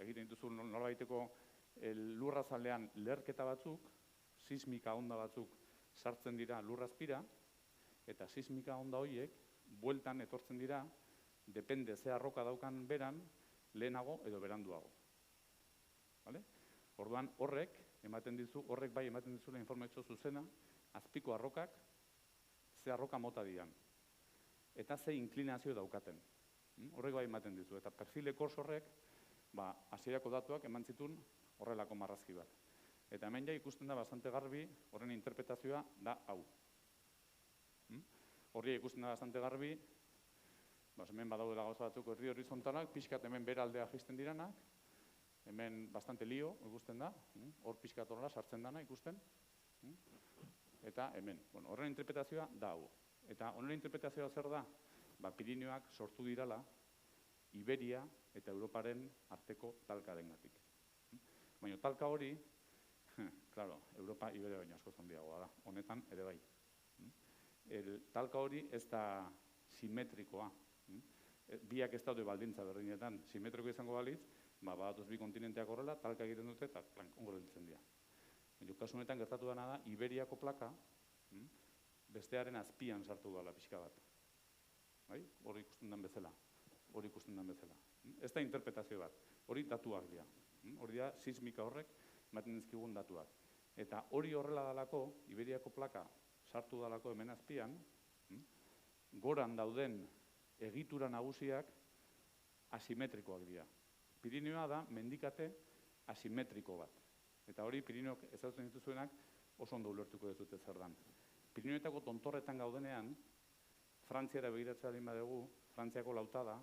egiten dituzu nolabaiteko lurrazalean lerketa batzuk, sismika onda batzuk sartzen dira lurrazpira, eta sismika onda horiek bueltan etortzen dira, depende ze arroka daukan beran, lehenago edo beranduago. Orduan horrek bai ematen dizula informazio zuzena, azpiko arrokak ze arroka mota dian, eta ze inklinazio daukaten. Horrek bai ematen dizu, eta perfil ECORS horrek, hasierako datuak eman zituen horrelako marrazki bat. Eta hemen ja ikusten da bastante garbi, horren interpretazioa da hau. Horria ikusten da bastante garbi, hemen badaudela gauza batzuk herri horizontalak, pixkat hemen bera aldea jaisten diranak, hemen bastante lio ikusten da, hor pixkat horrela sartzen dana ikusten, eta hemen. Horren interpretazioa da hau. Eta horren interpretazioa zer da? Pirinioak sortu dirala, Iberia eta Europaren arteko talkarengatik. Baina talka hori, claro, Europa Iberia baino asko handiagoa da, honetan ere bai. Talka hori ez da simetrikoa. Biak ez daude baldintza berdinetan, simetriko izango balitz, badatuz bi kontinenteak horrela, talka egiten dute eta ongo gelditzen dira. Kasu honetan gertatu dena da, Iberiako plaka bestearen azpian sartu dela pixka bat. Hori ikusten den bezala. Ez da interpretazio bat, hori datuak dira. Hori da, sismika horrek ematen dizkigun datuak. Eta hori horrela dalako, Iberiako plaka sartu dalako hemen azpian, goran dauden egitura nagusiak asimetrikoak dira. Pirinioa da mendikate asimetriko bat. Eta hori Pirinioak ezagutzen dituzuenak oso ondo ulertuko dezute zer dan. Pirinioetako tontorretan gaudenean, Frantziara begiratzea din badugu, Frantziako lautada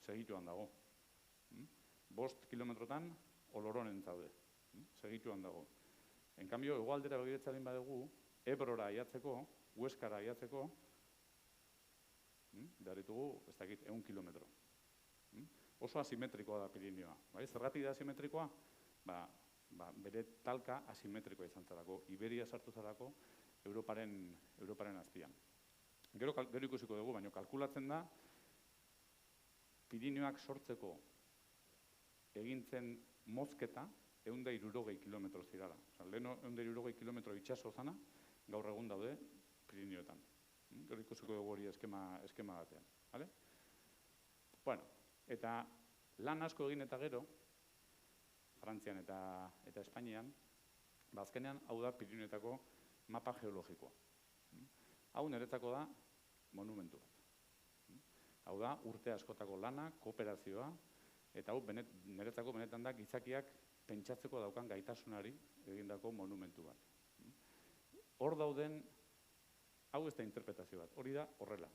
segituan dago. 5 kilometrotan Oloronen zaude. Segituan dago. En cambio, hegoaldera begiratzea din badugu, Ebrora aiatzeko, Hueskara aiatzeko, behar ditugu, ez dakit, 1 kilometro. Oso asimetrikoa da Pirinioa. Zergatik da asimetrikoa? Bere talka asimetrikoa izan zarako. Iberia sartu zarako Europaren azpian. Gero ikusiko dugu, baina kalkulatzen da, Pirinioak sortzeko egintzen mozketa, 160 kilometro zirala. Lehen 160 kilometro itxaso zana, gaur egun daude Pirinioetan. Gero ikusiko dugu hori eskema batean. Bueno, eta lan asko egin eta gero, Frantzian eta Espainian, azkenean hau da Pirinioetako mapa geologikoa. Hau niretzako da monumentu bat. Hau da urte askotako lana, kooperazioa, eta hau niretzako benetan da gizakiak pentsatzeko daukan gaitasunari egindako monumentu bat. Hor dauden, hau ez da interpretazio bat, hori da horrela.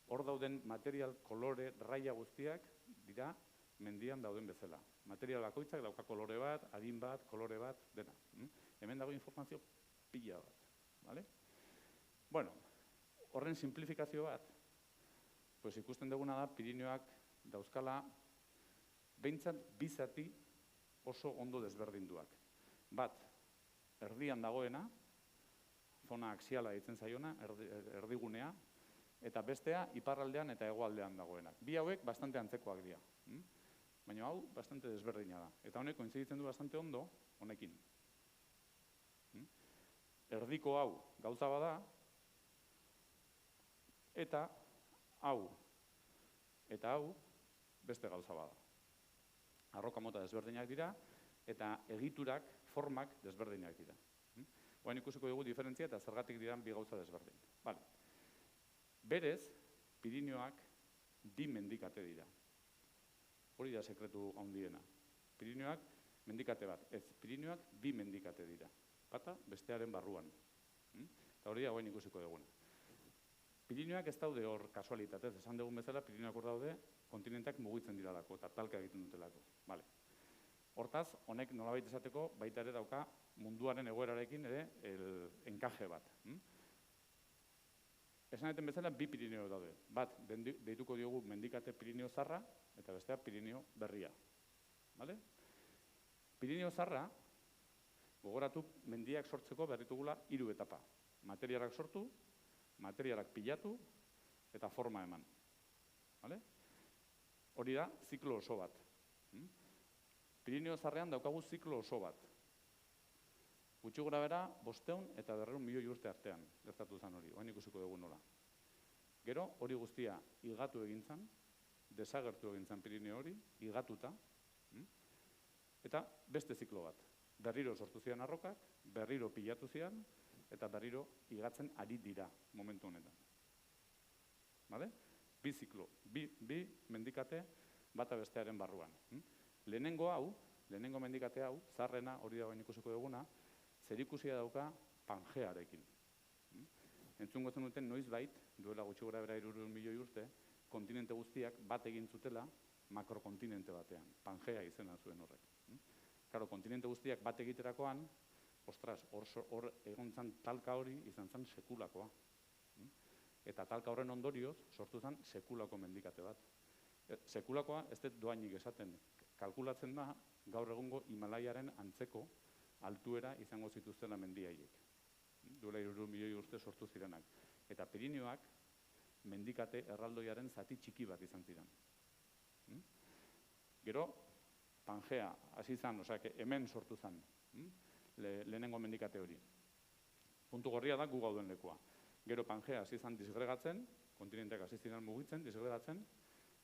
Hor dauden material, kolore, raia guztiak dira mendian dauden bezala. Material bakoitzak dauka kolore bat, adin bat, kolore bat, dena. Hemen dago informazio pila bat. Bueno, horren simplifikazio bat, ikusten duguna da Pirinioak dauzkala behintzat bizati oso ondo desberdinduak. Bat, erdian dagoena, zona axiala ditzen zaiona, erdigunea, eta bestea iparraldean eta hegoaldean dagoenak. Bi hauek bastante antzekoak dira. Baina hau bastante desberdina da. Eta honek kointziditzen du bastante ondo honekin. Erdiko hau gauza bada, eta hau beste gauza bada. Arroka mota desberdinak dira, eta egiturak, formak desberdinak dira. Oain ikusiko dugu diferentzia eta zergatik diran bi gauza desberdin. Berez, Pirinioak bi mendikate dira. Hori da sekretu handiena. Pirinioak mendikate bat, ez, Pirinioak bi mendikate dira. Bata bestearen barruan. Eta hori da oain ikusiko duguna. Pirinioak ez daude hor kasualitatez, esan dugun bezala, Pirinioak hor daude kontinenteak mugitzen diralako eta talka egiten dutelako. Hortaz, honek nolabait esateko baita ere dauka munduaren egoerarekin ere enkaje bat. Esan eten bezala, bi Pirinio daude. Bat, deituko diogu mendikate Pirinio zarra, eta bestea Pirinio berria. Pirinio zarra, gogoratu mendiak sortzeko berritugula 3 etapa. Materialak sortu, materialak pilatu, eta forma eman. Hori da, ziklo oso bat. Pirinio zarrean daukagu ziklo oso bat. Gutxi gora bera, 500 eta 200 milioi urte artean gertatu zen hori, oain ikusiko dugu nola. Gero, hori guztia higatu egintzan, desagertu egintzan Pirinio hori, higatuta, eta beste ziklo bat. Berriro sortu zian arrokak, berriro pilatu zian, eta berriro higatzen ari dira momentu honetan. Bi ziklo, bi mendikate bata bestearen barruan. Lehenengo mendikate hau, zarrena, hori da oain ikusiko duguna, zerikusia dauka Pangearekin. Entzungo zenuten noiz duela gutxi gora bera 300 milioi urte, kontinente guztiak bat egin zutela makrokontinente batean. Pangea izena zuen horrek. Karo, kontinente guztiak bat egiterakoan, hor egon zan talka hori izan zan sekulakoa. Eta talka horren ondorioz, sortu zan sekulako mendikate bat. Sekulakoa ez dut doainik esaten. Kalkulatzen da, gaur egungo Himalaiaren antzeko altuera izango zituztela mendiaiek. Duela 300 milioi urte sortu zirenak. Eta Pirinioak mendikate erraldoiaren zati txiki bat izan ziren. Gero, Pangea, hasi zan, hemen sortu zan, lehenengo mendikate hori. Puntu gorria da gu gauden lekua. Gero Pangea hasi zan disgregatzen, kontinenteak hasi ziren mugitzen, disgregatzen,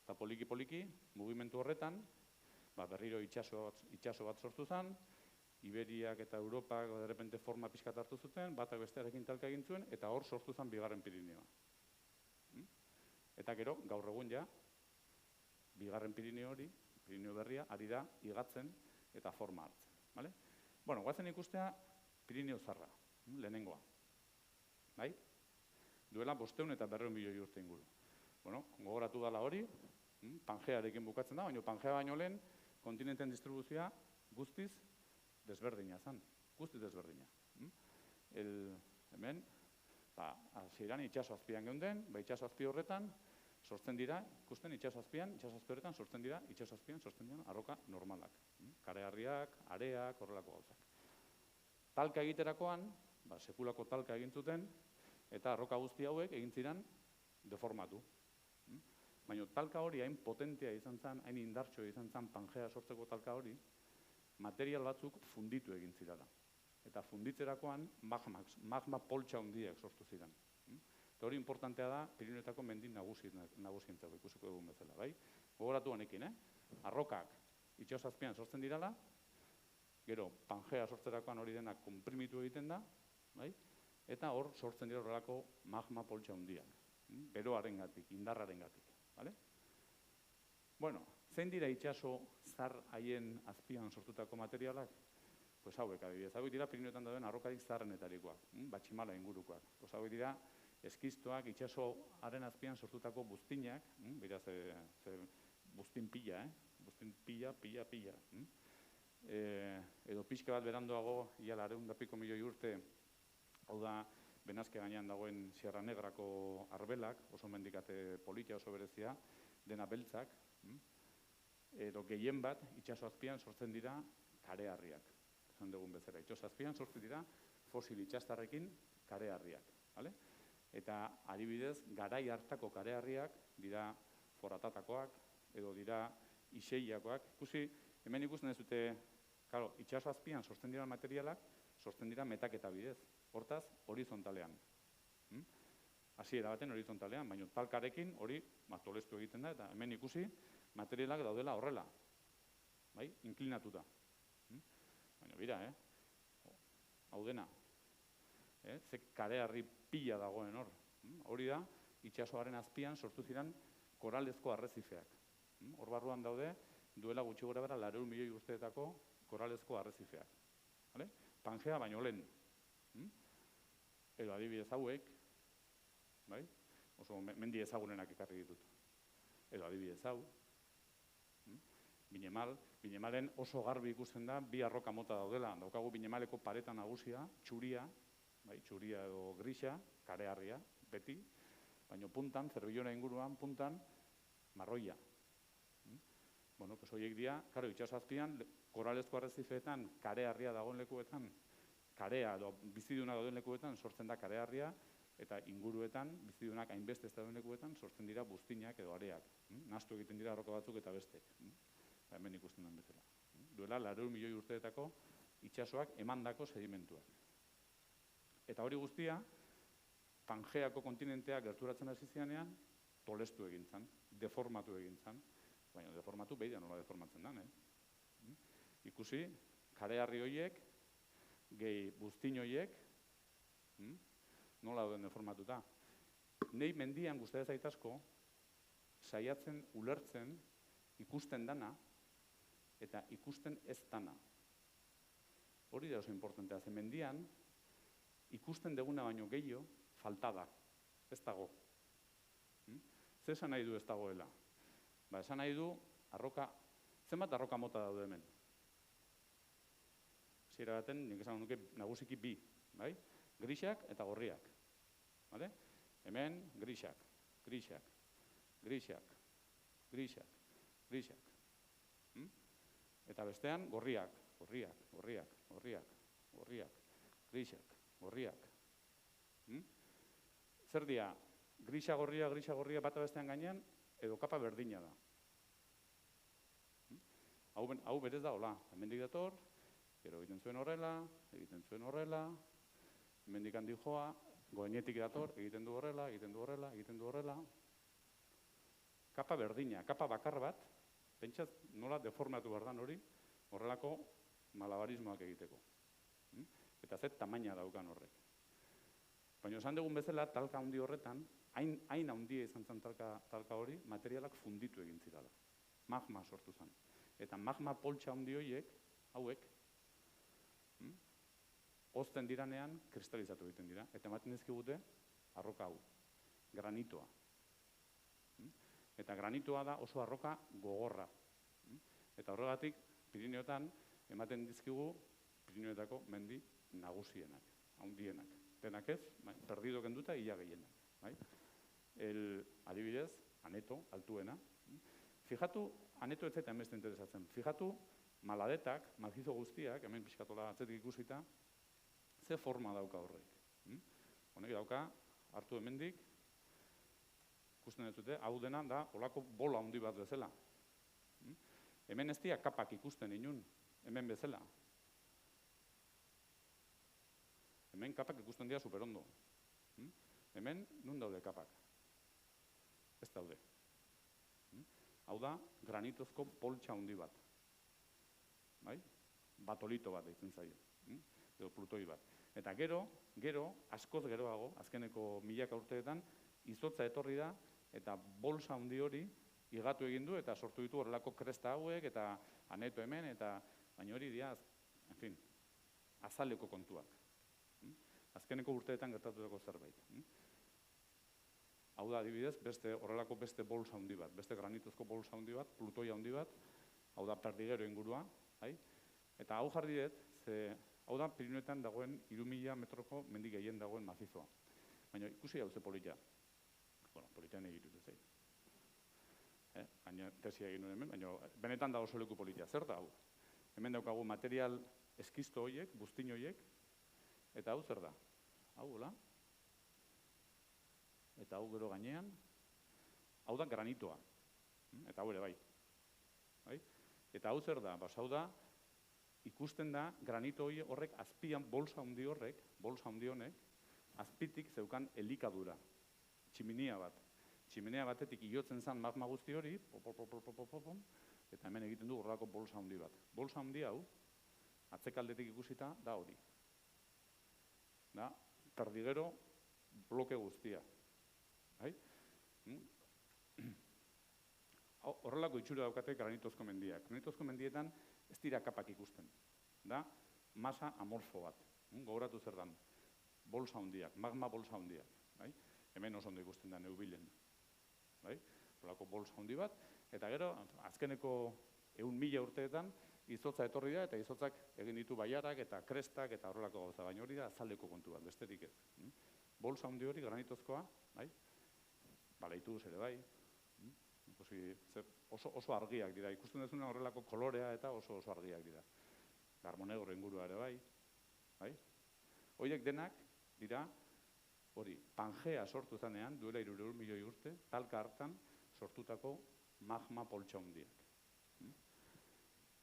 eta poliki-poliki, mugimendu horretan, berriro itxaso bat sortu zan, Iberiak eta Europak derrepente forma pixkat hartu zuten, batak bestearekin talka egin zuen, eta hor sortu zan bigarren Pirinioa. Eta gero, gaur egun ja, bigarren Pirinio hori, Pirinio berria, ari da higatzen eta forma hartzen. Bueno, guazen ikustea Pirinio zarra, lehenengoa. Duela 500 eta 200 milioi urte inguru. Bueno, gogoratu dala hori, Pangearekin bukatzen da, baina Pangea baino lehen, kontinenten distribuzioa guztiz desberdina zan, guztiz desberdina. Hemen, hasieran itxaso azpian geunden, itxaso azpi horretan, sortzen dira, ikusten itxaso azpian horretan sortzen dira, itxaso azpian sortzen dira arroka normalak. Kareharriak, areak, horrelako gauzak. Talka egiterakoan, sekulako talka egin zuten, eta arroka guzti hauek egin ziren deformatu. Baina talka hori hain potentea izan zen, hain indartxo izan zen Pangea sortzeko talka hori, material batzuk funditu egin zirala. Eta funditzerakoan magma poltsa handiak sortu ziren. Eta hori importantea da, Pirinioetako mendi nagusientzako ikusiko dugun bezala, bai? Gogoratu honekin, arrokak itsasazpian sortzen dirala, gero Pangea sortzerakoan hori denak konprimitu egiten da, bai? Eta hor sortzen dira horrelako magma poltsa handiak, beroarengatik, indarrarengatik, bale? Bueno, zein dira itsaso zar haien azpian sortutako materialak? Pues hauek adibidez, hauek dira Pirinioetan dauden arrokarik zaharrenetarikoak, Batximala ingurukoak. Pues hauek dira eskistoak itsasoaren azpian sortutako buztinak, bera ze buztin pila, buztin pila. Edo pixka bat beranduago, ia 200 milioi urte, hau da, Benazke gainean dagoen Sierra Negrako arbelak, oso mendikate politia, oso berezia, dena beltzak, edo gehien bat itsaso azpian sortzen dira kareharriak. Esan dugun bezala, itsaso azpian sortzen dira fosil itsastarrekin kareharriak, bale? Eta adibidez, garai hartako kareharriak dira foratatakoak, edo dira iseiakoak. Hemen ikusten ez dute, itsaso azpian sortzen dira materialak, sortzen dira metaketa bidez. Hortaz, horizontalean. Hasiera baten horizontalean, baina talkarekin hori tolestu egiten da, eta hemen ikusi materialak daudela horrela. Bai, inklinatuta. Baina, bira, hau dena. Ze kareharri pila dagoen hor. Hori da, itsasoaren azpian sortu ziren koralezko arrezifeak. Hor barruan daude, duela gutxi gora bera 200 milioi urteetako koralezko arrezifeak. Pangea baino lehen. Edo adibidez hauek, oso mendi ezagunenak ekarri ditut. Edo adibidez hau, Binemalen oso garbi ikusten da, bi arroka mota daudela. Daukagu Binemaleko pareta nagusia, txuria edo grisa, kareharria, beti, baina puntan, Zerbillona inguruan, puntan, marroia. Bueno, pues horiek dira, karo, itsasazpian, koralezko arrezifeetan, kareharria dagoen lekuetan, karea edo biziduna dagoen lekuetan sortzen da kareharria, eta inguruetan, bizidunak hainbeste ez dagoen lekuetan, sortzen dira buztinak edo areak. Nahastu egiten dira arroka batzuk eta bestek. Hemen ikusten den bezala. Duela 200 milioi urteetako itsasoak emandako sedimentuak. Eta hori guztia, Pangeako kontinentea gerturatzen hasi zianean, tolestu egin zen, deformatu egin zen, baina deformatu behi da nola deformatzen den, Ikusi, kareharri horiek, gehi buztin horiek, nola dauden deformatuta. Nei mendian guztia zaitasko, saiatzen, ulertzen, ikusten dana, eta ikusten ez dana. Hori da oso importantea, ze mendian, ikusten deguna baino gehiago, falta da, ez dago. Zer esan nahi du ez dagoela? Esan nahi du, zenbat arroka mota daude hemen? Hasiera baten, nik esan nuke nagusiki bi, grisak eta gorriak. Hemen, grisak. Eta bestean, gorriak, grisak, gorriak. Zer dia, grisa gorria bata bestean gainean, edo kapa berdina da. Hau berez da, hola, hemendik dator, gero egiten zuen horrela, hemendik handi joa, goenetik dator, egiten du horrela. Kapa berdina, kapa bakar bat, pentsat nola deformatu behar dan hori, horrelako malabarismoak egiteko. Eta zet tamaina daukan horrek. Baina esan dugun bezala, talka handi horretan, hain handia izan zen talka hori, materialak funditu egin zirala. Magma sortu zen. Eta magma poltsa handi hauek, hozten diranean, kristalizatu egiten dira. Eta ematen dizkigute, arroka hau, granitoa. Eta granitoa da oso arroka gogorra. Eta horregatik, Pirinioetan, ematen dizkigu Pirinioetako mendi nagusienak, handienak. Denak ez, perdido kenduta, ia gehienak. Adibidez, Aneto, altuena. Fijatu, Aneto ez eta emezte interesatzen. Fijatu, maladetak, mazizo guztiak, hemen pixkatola atzetik ikusita, ze forma dauka horrek. Honek dauka, hartu hemendik, ikusten ez dute, hau dena da, olako bola handi bat bezala. Hemen ez dira kapak ikusten inun, hemen bezala. Hemen kapak ikusten dira superondo. Hemen, nun daude kapak? Ez daude. Hau da, granitozko poltsa handi bat. Bai? Batolito bat deitzen zaio. Edo plutoi bat. Eta gero, askoz geroago, azkeneko milaka urteetan, izotza etorri da, eta bolsa handi hori igatu egin du, eta sortu ditu horrelako kresta hauek, eta aneto hemen, eta baina hori dira, en fin, azaleko kontuak. Azkeneko urteetan gertatutako zerbait. Hau da, adibidez, horrelako beste bolsa handi bat, beste granitozko bolsa handi bat, plutoia handi bat, hau da Perdigero ingurua, eta hau jarri dut, hau da Pirinioetan dagoen 3.000 metroko mendi gehien dagoen mazizoa. Baina ikusi hau ze polita. Bueno, politean egitu zait. Baina tesia egin nuen hemen, baina benetan da oso leku politia. Zer da hau? Hemen daukagu material eskisto horiek, buztin horiek, eta hau zer da? Hau, hola? Eta hau gero gainean, hau da granitoa. Eta hau ere bai. Eta hau zer da? Hau da, ikusten da granito horrek azpian bolsa handi honek, azpitik zeukan elikadura. Tximinia bat. Tximinia batetik iotzen zen magma guzti hori, eta hemen egiten du horrelako bolsa handi bat. Bolsa handi hau, atzekaldetik ikusita, da hori. Da, Perdigero bloke guztia. Horrelako itxura daukate granitozko mendiak. Granitozko mendietan ez dira kapak ikusten. Da, masa amorfo bat. Gogoratu zer dan. Bolsa handiak, magma bolsa handiak. Hemen oso ondo ikusten da Neubilen. Horrelako bolsa handi bat. Eta gero, azkeneko 100.000 urteetan, izotza etorri da, eta izotzak egin ditu baiarak eta krestak eta horrelako gauza. Baina hori da azaleko kontu bat, besterik ez. Bolsa handi hori granitozkoa, balaituz ere bai, oso argiak dira. Ikusten duzuna horrelako kolorea eta oso argiak dira. Garmonegor ingurua ere bai. Horiek denak dira, hori, Pangea sortu zanean, duela 300 milioi urte, talka hartan sortutako magma poltsa handiak.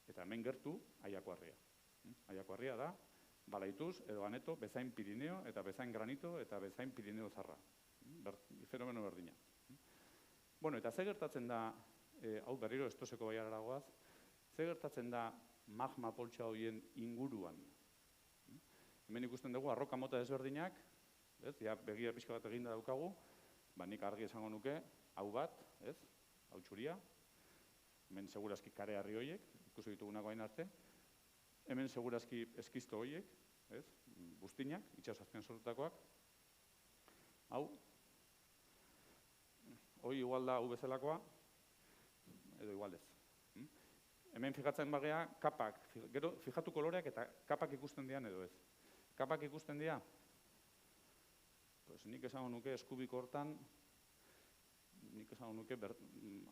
Eta hemen gertu, Aiakuarria. Aiakuarria da, balaituz edo aneto, bezain Pirineo, eta bezain granito, eta bezain Pirineo zarra. Fenomeno berdina. Bueno, eta ze gertatzen da, hau berriro estoseko baiararagoaz, ze gertatzen da magma poltsa horien inguruan. Hemen ikusten dugu, arroka mota desberdinak, begia pixka bat eginda daukagu, nik argi esango nuke, hau bat, hau txuria, hemen segurazki kareharri horiek, ikusi ditugunak bain arte, hemen segurazki eskisto horiek, buztinak, itxasazpian sortutakoak, hau, hoi igual da hau bezalakoa, edo igual ez. Hemen fijatzen bagea, kapak, gero fijatu koloreak eta kapak ikusten dian edo ez. Kapak ikusten dira, nik esango nuke eskubiko hortan, nik esango nuke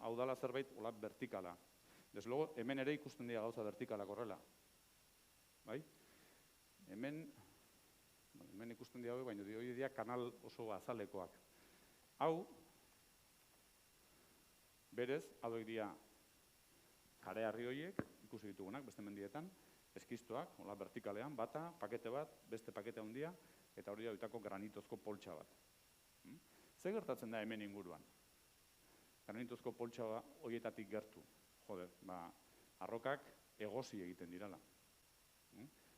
hau dala zerbait hola vertikala. Desde luego, hemen ere ikusten dira gauza vertikalak horrela. Bai? Hemen ikusten dira hori, baina hori dira kanal oso azalekoak. Hau, berez, hauek dira kareharri horiek, ikusi ditugunak, beste mendietan, eskistoak, hola vertikalean, bata, pakete bat, beste pakete handia, eta hori da oitako granitozko poltsa bat. Ze gertatzen da hemen inguruan? Granitozko poltsa horietatik gertu. Joder, arrokak egosi egiten dirala.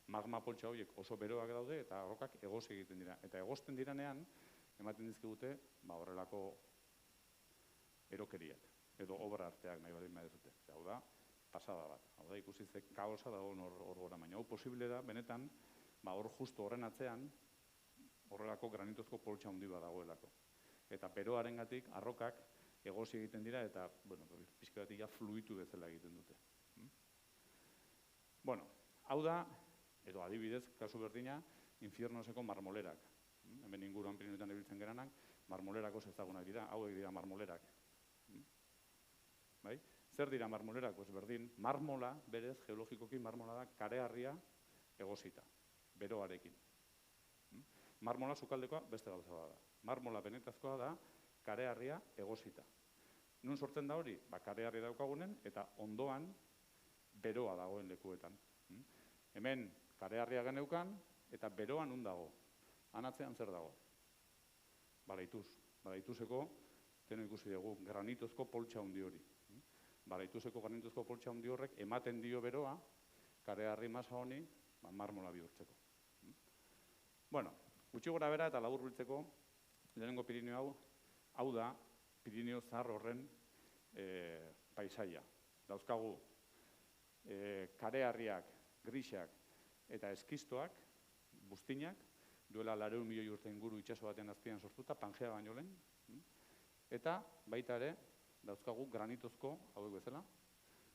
Magma poltsa horiek oso beroak daude eta arrokak egosi egiten dira. Eta egosten diranean, ematen dizkigute, horrelako erokeriak, edo obra arteak nahi badin badezute. Hau da, pasada bat. Hau da, ikusi ze kaosa dago hor gora. Baina hau posible da, benetan, hor justo horren atzean, horrelako granitozko poltsa handi bat dagoelako. Eta beroarengatik arrokak egosi egiten dira eta, pixka batik fluitu bezala egiten dute. Bueno, hau da, edo adibidez, kasu berdina, infiernoseko marmolerak. Hemen inguruan Pirinioetan ibiltzen geranak, marmolerak oso ezagunak dira, hauek dira marmolerak. Zer dira marmolerak? Berdin, marmola, berez, geologikoki marmola da, kareharria egosita, beroarekin. Marmola sukaldekoa beste gauza da. Marmola benetazkoa da, kareharria egosita. Nun sortzen da hori? Kareharri daukagunen eta ondoan beroa dagoen lekuetan. Hemen kareharria geneukan, eta beroan nun dago. Anatzean zer dago? Balaituzeko, teno ikusi dugu, granitozko poltsa handi hori. Balaituzeko granitozko poltsa handi horrek ematen dio beroa, kareharri masa honi, marmola bihurtzeko. Bueno, gutxi gora bera eta labur biltzeko, lehenengo Pirineo hau da, Pirineo zahar horren paisaia. Dauzkagu, kareharriak, grisak eta eskistoak, buztinak, duela 400 milioi urte inguru itsaso batean azpian sortuta, Pangea baino lehen, eta baita ere, dauzkagu granitozko, hauek bezala,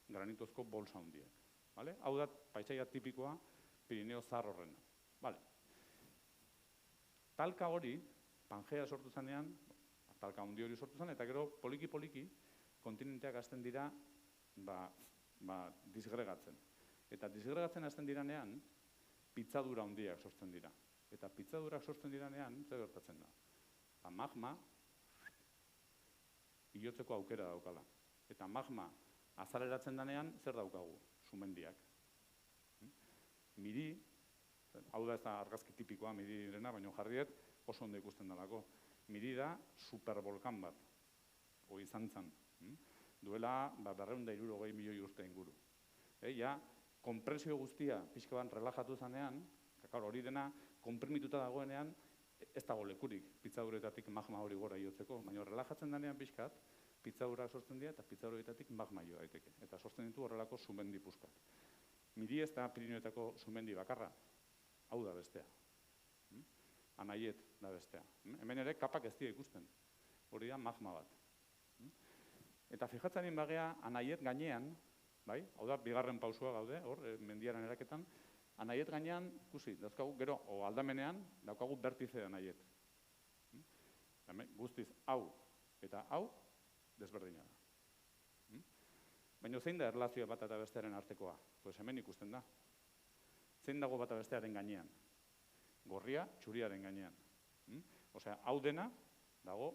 granitozko bolsa handiak. Hau da, paisaia tipikoa Pirineo zahar horrena. Talka hori, Pangea sortu zanean, talka handi hori sortu zen, eta gero poliki-poliki kontinenteak hasten dira disgregatzen. Eta disgregatzen hasten diranean, pitzadura handiak sortzen dira. Eta pitzadurak sortzen diranean, zer gertatzen da? Magma, hilotzeko aukera daukala. Eta magma azaleratzen danean, zer daukagu? Sumendiak. Miri, hau da ez da argazki tipikoa mirirena, baina jarriet oso ondo ikusten dalako. Miri da superbolkan bat, hori izan zen. Duela 260 milioi urte inguru. Konpresio guztia pixka bat relajatu zanean, hori dena konprimituta dagoenean, ez dago lekurik pitzaduretatik magma hori gora iotzeko, baina relajatzen denean pixkat, pitzadurak sortzen dira eta pitzaduretatik magma jo daiteke. Eta sortzen ditu horrelako sumendi puskat. Miri ez da Pirinioetako sumendi bakarra, hau da bestea. Anaiet da bestea. Hemen ere kapak ez dira ikusten. Hori da magma bat. Eta fijatzen bagea Anaiet gainean, hau da, bigarren pausua gaude, hor, mendiaren eraketan, Anaiet gainean, ikusi, dauzkagu, gero, aldamenean, daukagu bertize Anaiet. Guztiz, hau eta hau, desberdina da. Baina zein da erlazioa bat eta bestearen artekoa? Pues hemen ikusten da. Zein dago bat eta bestearen gainean? Gorria, txuriaren gainean. Osea, hau dena dago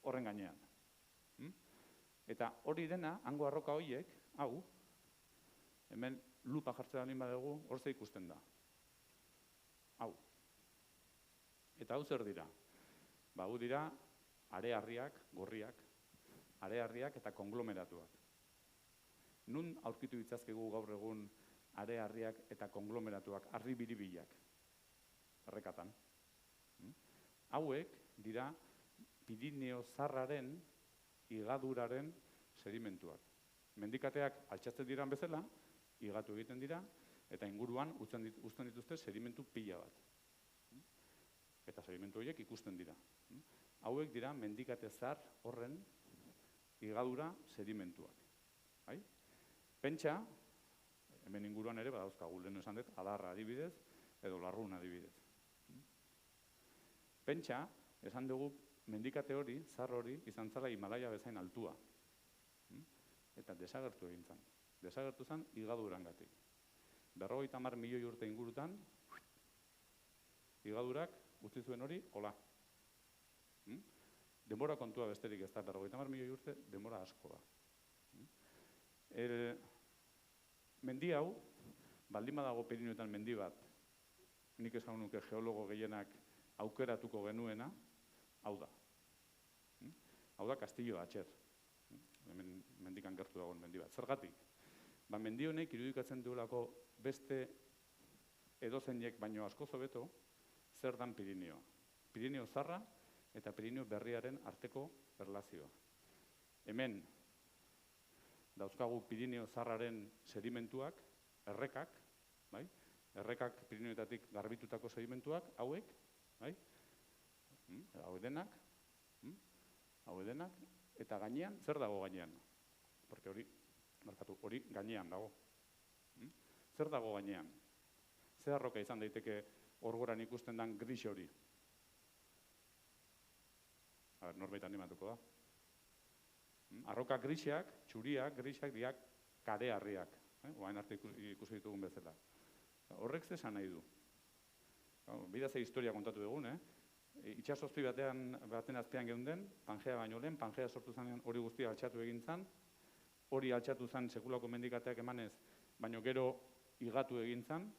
horren gainean. Eta hori dena, hango arroka horiek, hau, hemen lupa jartzea baldin badugu, hor ze ikusten da. Hau. Eta hau zer dira? Hau dira, areharriak, gorriak, areharriak eta konglomeratuak. Nun aurkitu ditzazkegu gaur egun areharriak eta konglomeratuak, harri biribilak, errekatan. Hauek dira Pirineo zaharraren higaduraren sedimentuak. Mendikateak altxatzen diran bezala, higatu egiten dira, eta inguruan uzten dituzte sedimentu pila bat. Eta sedimentu horiek ikusten dira. Hauek dira mendikate zahar horren higadura sedimentuak. Pentsa, hemen inguruan ere, badauzkagu lehen esan dut, adarra adibidez, edo larrun adibidez. Pentsa, esan dugu, mendikate hori, zahar hori, izan zela Himalaia bezain altua. Eta desagertu egin zen. Desagertu zen higadurangatik. 50 milioi urte ingurutan, higadurak utzi zuen hori, hola. Denbora kontua besterik ez da, 50 milioi urte, denbora asko da. Mendi hau, baldin badago Pirinioetan mendi bat, nik esan nuke geologo gehienak aukeratuko genuena, hau da. Hau da Castillo de Atxer. Hemen mendikan gertu dagoen mendi bat. Zergatik? Mendi honek irudikatzen duelako beste edozeinek baino asko hobeto zer dan Pirinioa. Pirineo zaharra eta Pirineo berriaren arteko erlazioa. Hemen dauzkagu Pirineo zaharraren sedimentuak, errekak, errekak Pirinioetatik garbitutako sedimentuak, hauek, hauek denak, eta gainean, zer dago gainean? Porque hori gainean dago. Zer dago gainean? Zer arroka izan daiteke orgoran ikusten den gris hori? Norbait animatuko da. Arroka grisak, txuriak, grisak, diak kareharriak. Oain arte ikusi ditugun bezala. Horrek zesan nahi du. Bidaz historia kontatu dugun, Itxasozpi baten azpian geunden, Pangea baino lehen, Pangea sortu zanean hori guztia altxatu egin zan, hori altxatu zan sekulako mendikateak emanez, baino gero igatu egintzan,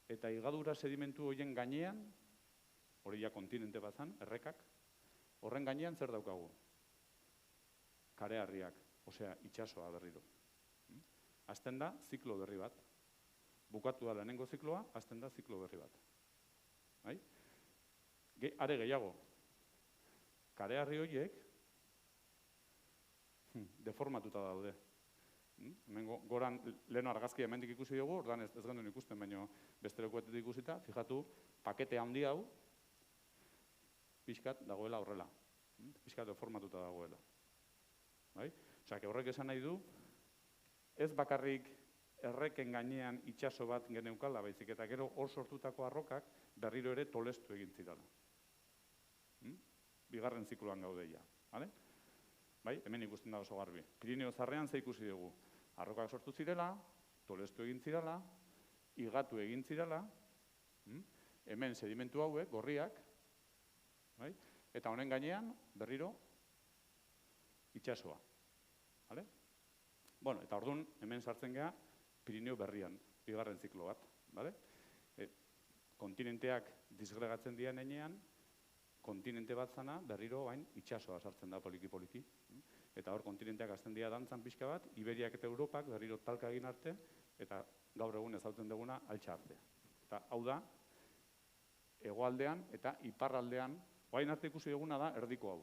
eta igadura sedimentu horien gainean, hori ja kontinente bat zan, errekak, horren gainean zer daukagu? Kareharriak, osea, itxasoa berriro. Hasten da, ziklo berri bat. Bukatu da lehenengo zikloa, hasten da ziklo berri bat. Bai? Are gehiago, kareharri horiek deformatuta daude. Goran, leheno argazkia hemendik ikusi dugu, ordan ez genduen ikusten, baina beste lekuetetik ikusita, fijatu, pakete handi hau, pixkat dagoela horrela. Pixkat deformatuta dagoela. Osea, horrek esan nahi du, ez bakarrik erreken gainean itxaso bat geneukala, baizik eta gero hor sortutako arrokak berriro ere tolestu egin zidala. Bigarren zikloan gaudeia. Bai, hemen ikusten da oso garbi. Pirineo zarrean ze ikusi dugu. Arrokak sortu zirela, tolestu egin zirela, igatu egin zirela, hemen sedimentu hauek, gorriak, eta honen gainean, berriro, itxasoa. Bueno, eta orduan, hemen sartzen geha, Pirineo berrian, bigarren ziklo bat. Kontinenteak disgregatzen dian enean, kontinente bat zana, berriro bain itxasoa sartzen da poliki-poliki. Eta hor kontinenteak azten dira dantzan pixka bat, Iberiak eta Europak berriro talka egin arte, eta gaur egun ezautzen duguna altxa arte. Eta hau da, hegoaldean eta iparraldean, orain arte ikusi duguna da erdiko hau.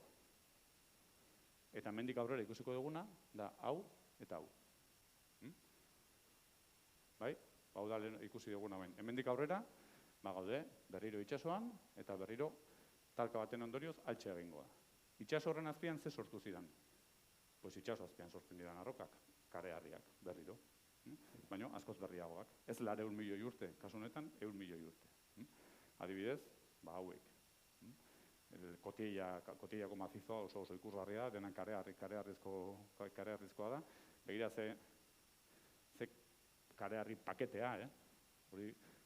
Eta hemendik aurrera ikusiko duguna da hau eta hau. Bai? Hau da ikusi duguna bain. Hemendik aurrera, gaude, berriro itxasoan, eta berriro talka baten ondorioz altxa egingoa. Itxaso horren azpian ze sortu zidan? Pues itxaso azpian sortzen diran arrokak, kareharriak, berriro. Baina askoz berriagoak. Ez 100 milioi urte, kasu honetan 100 milioi urte. Adibidez, hauek. Kotillako mazizoa oso ikusgarria, denan kareharrizkoa da. Begira ze kareharri paketea,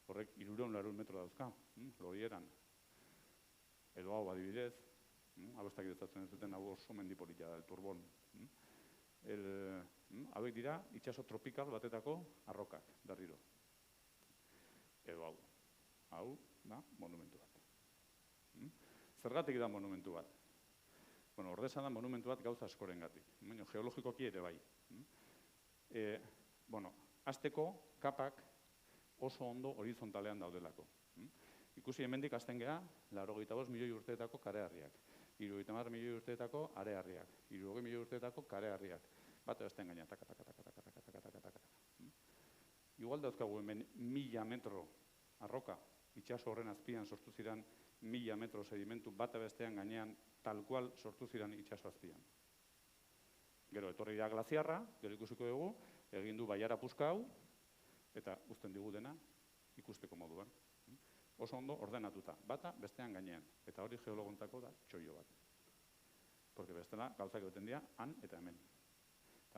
horrek 300 metro dauzka, lodieran. Edo hau adibidez, abestak idatzen ez duten hau oso mendipolitia da, el turbon. Hauek dira itxaso tropikal batetako arrokak, berriro. Edo hau da monumentu bat. Zergatik da monumentu bat? Bueno, ordezan da monumentu bat gauza askorengatik, baina geologikoki ere bai. Bueno, hasteko kapak oso ondo horizontalean daudelako. Ikusi hemendik hasten geha, 85 milioi urteetako kareharriak, 70 milioi urteetako areharriak, 60 milioi urteetako kareharriak. Bat hasten gaina, taka. Igual dauzkagu hemen 1000 metro arroka, itxaso horren azpian sortu ziren 1000 metro sedimentu bat bestean gainean tal cual sortu ziren itxaso azpian. Gero etorri da glaziarra, gero ikusiko dugu, egin du baiara puska hau, eta uzten digu dena ikusteko moduan. Oso ondo ordenatuta, bata bestean gainean, eta hori geologontako da txoio bat. Porque bestela gauzak egiten dira han eta hemen.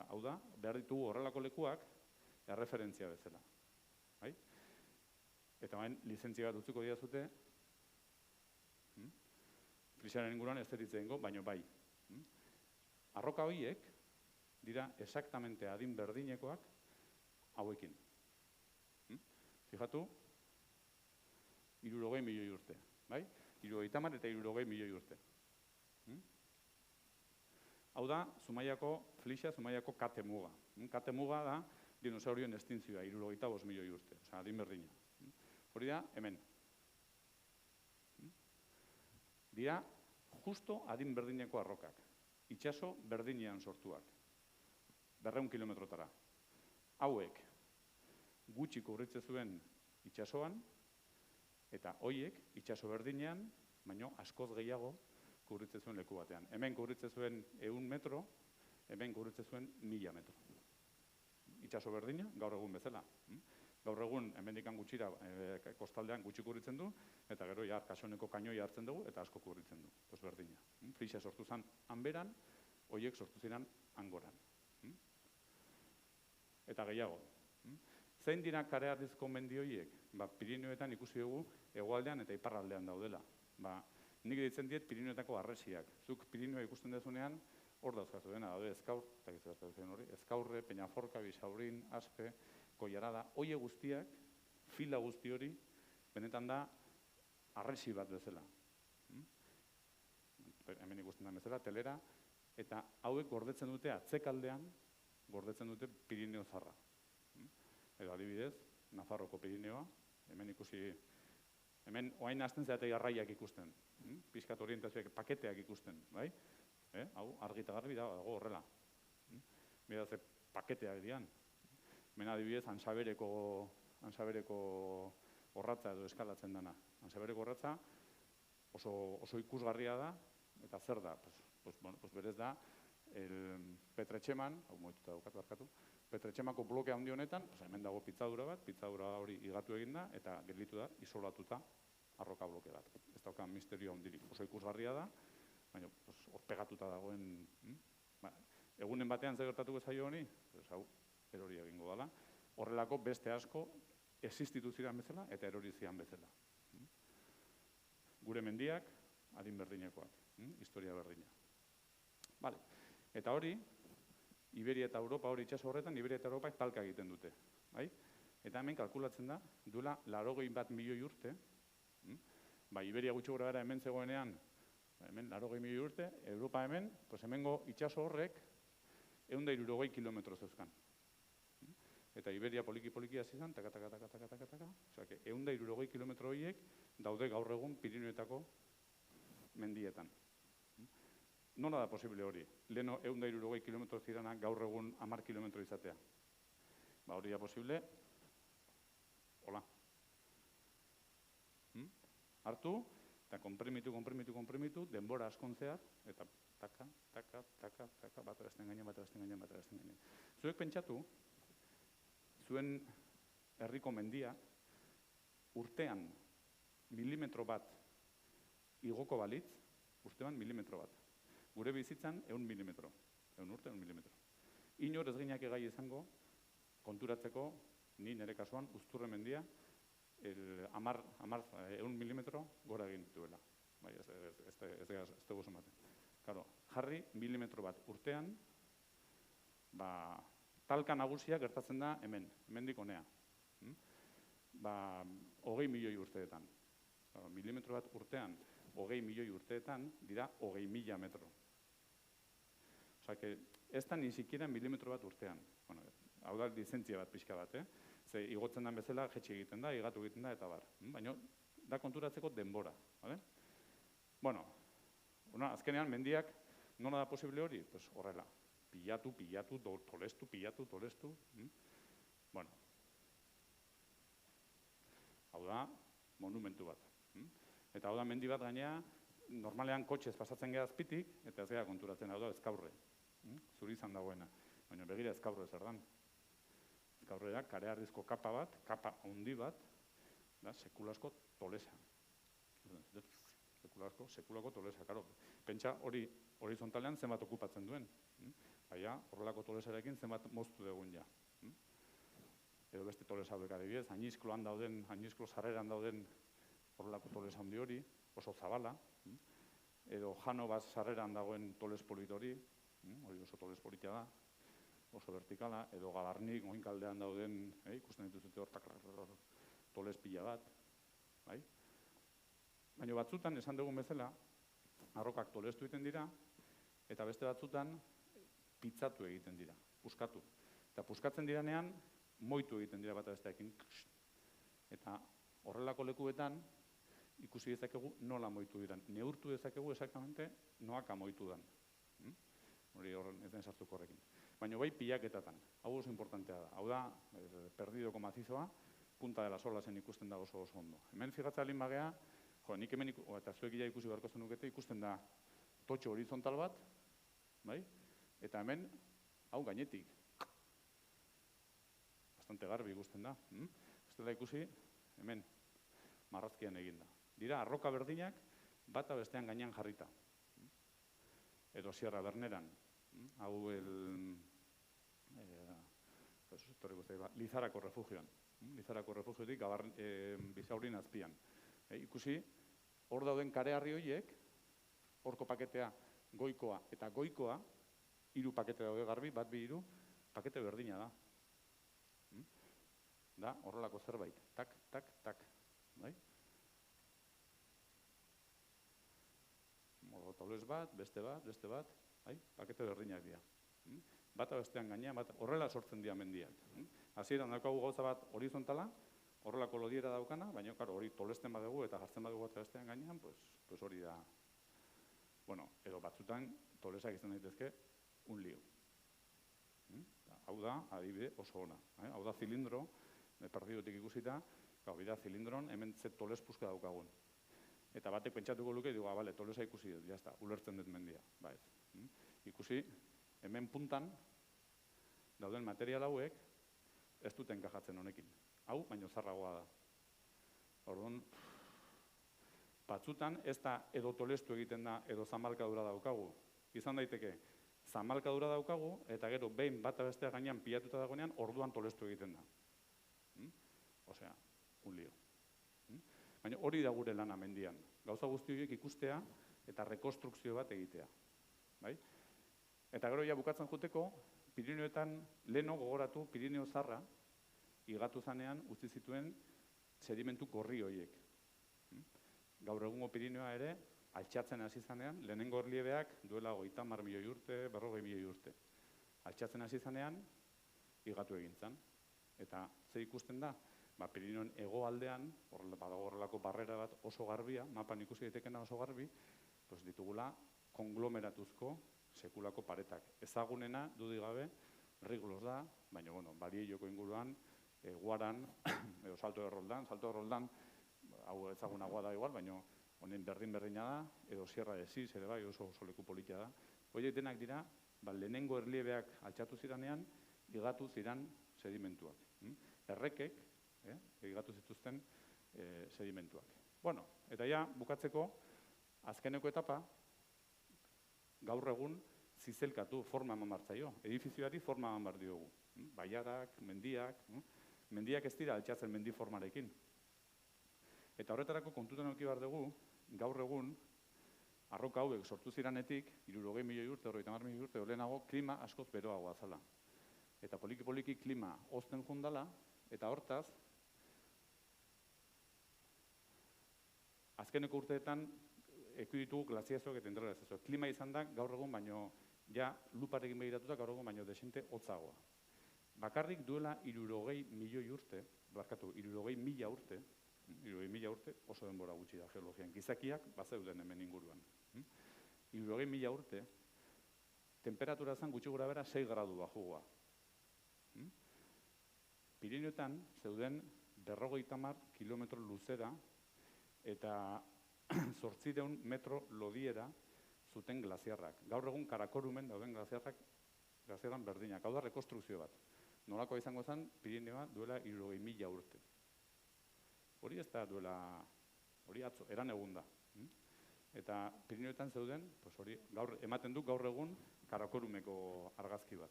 Hau da, behar ditugu horrelako lekuak erreferentzia bezala. Eta bain, lizentzia bat utziko dira zute, Frisiaren inguruan ez deritzen go, baino bai. Arroka horiek dira exactamente adin berdinekoak hauekin. Fijatu, 60 milioi urte. 70 eta 60 milioi urte. Hau da, Zumaiako kate muga. Kate muga da dinosaurioen estintzioa, 65 milioi urte, oza, adin berdina. Hori da, hemen. Dira, justo adin berdineko arrokak. Itxaso berdinean sortuak. 200 kilometrotara. Hauek, gutxi kubritze zuen itxasoan, eta hoiek, itxaso berdinean, baino askoz gehiago kubritze zuen leku batean. Hemen kubritze zuen 100 metro, hemen kubritze zuen 1000 metro. Itxaso berdina, gaur egun bezala. Gaur egun, hemendikan gutxira, kostaldean gutxi kubritzen du, eta gero ja Arkasoneko kainoi hartzen dugu, eta asko kubritzen du. Pues berdina. Frisia sortu zen hanberan, hoiek sortu ziren hangoran. Eta gehiago. Zein dira kareharrizko mendi horiek? Pirineoetan ikusi dugu hegoaldean eta iparraldean daudela. Nik ditzen diet Pirineoetako harresiak. Zuk Pirineo ikusten dezunean, hor dauzkazu dena, daude Ezkaur, Ezkaurre, Peñaforka, Bisaurin, Aspe, koilara da, hoie guztiak, fila guzti hori, benetan da, arresi bat bezala. Hemen ikusten da bezala, telera, eta hauek gordetzen dute atzekaldean, gordetzen dute Pirineo Zarra. Edo adibidez, Nafarroko Pirineoa, hemen ikusi, hemen oain hasten zeate garraiak ikusten, pixkat orientazioak, paketeak ikusten, bai? Hau, argi eta garbi dago horrela. Bida ze paketeak dian. Hemen adibidez, Antsabereko orratza edo eskalatzen dana. Antsabereko orratza oso ikusgarria da, eta zer da? Pues berez da, Petretxeman, hau moituta daukatu, Petretxemako bloke handi honetan, hemen dago pitzadura bat, pitzadura hori igatu egin da, eta gelditu da, isolatuta arroka bloke bat. Ez daukan misterio handirik. Oso ikusgarria da, baina hor pegatuta dagoen, egunen batean zer gertatuko zaio honi, hau, erori egingo dela. Horrelako beste asko existitu zidan bezala eta erori zidan bezala. Gure mendiak, adin berdinekoak, historia berdina. Vale. Eta hori, Iberia eta Europa, hori itxaso horretan, Iberia eta Europak talka egiten dute. Eta hemen kalkulatzen da, duela 81 milioi urte, Iberia gutxi gora gara hemen zegoenean, hemen 80 milioi urte, Europa hemen, hemengo itxaso horrek 160 kilometro zeuzkan. Eta Iberia poliki hasi zen, taka. Osea, 160 kilometro horiek daude gaur egun Pirineoetako mendietan. Nola da posible hori? Leheno 160 kilometro zirana gaur egun 10 kilometro izatea. Hori da posible, hola. Hartu, eta konprimitu, denbora askon zehar, eta taka, bat erazten gainean. Zuek pentsatu, zuen herriko mendia, urtean milimetro bat igoko balitz, urtean milimetro bat. Gure bizitzan 100 milimetro, 100 urte, 100 milimetro. Inor ez gineak egai izango, konturatzeko, ni nire kasuan, Uzturre mendia, 100 milimetro gora egin duela. Ez dugu zomaten. Jarri, milimetro bat urtean, talka nagusia gertatzen da hemendik honea. 20 milioi urteetan. Milimetro bat urtean, 20 milioi urteetan, dira 20.000 metro. Osa, ez da ni siquiera milimetro bat urtean. Hau da, lizentzia bat pixka bat, Ze igotzen den bezala, jetxe egiten da, igatu egiten da, eta bar. Baina, da konturatzeko denbora. Azkenean, mendiak, nola da posible hori? Horrela, pilatu, tolestu. Hau da, monumentu bat. Eta hau da, mendi bat gainea, normalean kotxez pasatzen geha azpitik, eta ez geha konturatzen, hau da, ezkaurre. Zuri izan dagoena. Baina begira ezkaurre zer dan. Ezkaurreak, kareharrizko kapa bat, kapa handi bat, sekulasko tolesa. Sekulako tolesa, karo. Pentsa hori horizontalean zenbat okupatzen duen. Baina, horrelako tolesarekin zenbat moztu dugun ja. Edo beste tolesa hauek adibidez, Añizklo sarreran dauden horrelako tolesa handi hori, oso zabala. Edo Janobaz sarreran dagoen toles polit hori oso toles politia da, oso vertikala, edo Gabarnik oinkaldean dauden, ikusten dituzute hor toles pila bat. Baina batzutan, esan dugun bezala, arrokak tolestu egiten dira, eta beste batzutan pitzatu egiten dira, puskatu. Eta puskatzen diranean, moitu egiten dira bat besteekin. Eta horrelako lekuetan, ikusi dezakegu nola moitu diran. Neurtu dezakegu exactamente noaka moitu dan. Hori horren ez den sartuko horrekin. Baina bai pilaketatan. Hau oso importantea da. Hau da, perdidoko mazizoa, punta de las olasen ikusten da oso ondo. Hemen figatza alin bagea, nik hemen, eta zuek ia ikusi beharko zenukete, ikusten da totxo horizontal bat, eta hemen, hau gainetik. Bastante garbi ikusten da. Ez dela ikusi, hemen, marrazkian eginda. Dira, arroka berdinak, bata bestean gainean jarrita. Edo Sierra Berneran. Hau Lizarako refugioan. Lizarako refugiotik Bizaurin azpian. Ikusi, hor dauden kareharri horiek, horko paketea goikoa eta goikoa, 3 pakete daude garbi, bat bi 3, pakete berdina da. da horrelako zerbait. Tak, tak, tak. Bai? Toles bat, beste bat, pakete berdinak dira. Bata bestean gainean, horrela sortzen dira mendiak. Hasieran daukagu gauza bat horizontala, horrelako lodiera daukana, baina hori tolesten badugu eta jartzen badugu bata bestean gainean, pues hori da. Bueno, edo batzutan tolesak izan daitezke un lío. Hau da, adibide oso ona. Hau da zilindro, partidotik ikusita, bida zilindron, hemen Z toles puska daukagun. Eta batek pentsatuko luke, digo, bale, tolesa ikusi dut, jazta, ulertzen dut mendia. Ba ez. Ikusi, hemen puntan, dauden material hauek, ez duten enkajatzen honekin. Hau, baino zarragoa da. Orduan, batzutan, ez da edo tolestu egiten da, edo zamalkadura daukagu. Izan daiteke, zamalkadura daukagu, eta gero, behin bata bestea gainean pilatuta dagoenean, orduan tolestu egiten da. Osea, un lío. Baina hori da gure lana mendian. Gauza guzti horiek ikustea eta rekonstrukzio bat egitea. Eta gero ja bukatzen juteko, Pirineoetan leno gogoratu Pirineo zarra igatu zanean utzi zituen sedimentu gorri horiek. Gaur egungo Pirineoa ere altxatzen hasi zanean, lehenengo erliebeak duela 30 milioi urte, 40 milioi urte. Altxatzen hasi zanean igatu egin zen. Eta ze ikusten da? Pirineoen hegoaldean, badago horrelako barrera bat oso garbia, mapan ikusi daitekena oso garbi, ditugula konglomeratuzko sekulako paretak. Ezagunena, dudik gabe, Riglos da, baina, Badieioko inguruan, Guaran, edo Salto de Roldan, hau ezagunagoa da igual, baina honen berdin-berdina da, edo Sierra de Sis, ere bai, oso leku politia da. Horiek denak dira, lehenengo erliebeak altxatu ziranean, igatu ziran sedimentuak. Errekek, igatu zituzten sedimentuak. Bueno, eta ja, bukatzeko, azkeneko etapa, gaur egun zizelkatu forma eman bartzaio. Edifizioari forma eman bar diogu. Baiarak, mendiak ez dira altxatzen mendi formarekin. Eta horretarako kontutan eduki behar dugu, gaur egun, arroka hauek sortu ziranetik, 60 milioi urte, 30 milioi urte, lehenago, klima askoz beroagoa zala. Eta poliki-poliki klima hozten jundala, eta hortaz, azkeneko urteetan ekuditu glaziazioak eta interglaziazioak. Klima izan da gaur egun baino, ja luparekin begiratuta gaur egun baino desente hotzagoa. Bakarrik duela 60 milioi urte, 60.000 urte, 60.000 urte oso denbora gutxi da geologian. Gizakiak bazeuden hemen inguruan. 60.000 urte, temperatura zen gutxi gora bera 6 gradu bajugoa. Pirineoetan zeuden 50 kilometro luzera eta 800 metro lodiera zuten glaziarrak. Gaur egun Karakorumen dauden glaziarran berdinak. Hau da rekonstrukzio bat. Nolakoa izango zen Pirineoa duela 60.000 urte. Hori ez da duela, hori atzo, eran egun da. Eta Pirineoetan zeuden, hori ematen du gaur egun Karakorumeko argazki bat.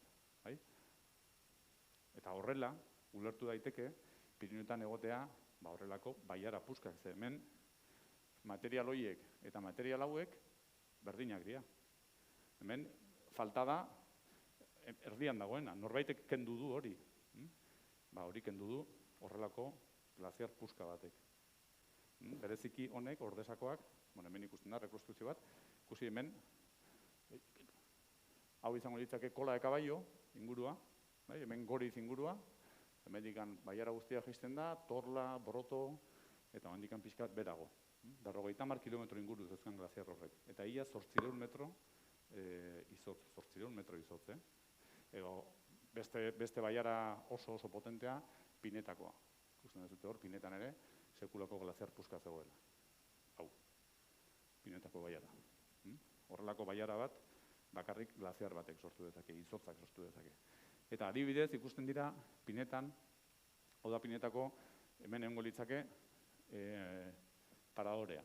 Eta horrela, ulertu daiteke, Pirineoetan egotea, horrelako baiara puskak, ze hemen material horiek eta material hauek berdinak dira. Hemen falta da erdian dagoena, norbaitek kendu du hori. Hori kendu du horrelako glaziar puska batek. Bereziki honek, ordesakoak, hemen ikusten da, rekonstrukzio bat, ikusi hemen, hau izango litzake kola de caballo ingurua, hemen goriz ingurua, hemen dikan baiara guztia jaisten da, torla, broto, eta hemen dikan pixkat berago. 50 kilometro inguru zezkan glaziar horrek. Eta ia 800 metro izotz, 800 metro izotz, beste baiara oso potentea, Pinetakoa. Ikusten dut hor, Pinetan ere, sekulako glaziar puska zegoela. Hau, Pinetako baiara. Horrelako baiara bat, bakarrik glaziar batek sortu dezake, izotzak sortu dezake. Eta adibidez, ikusten dira, Pinetan, hau da Pinetako, hemen egongo litzake, paradorea.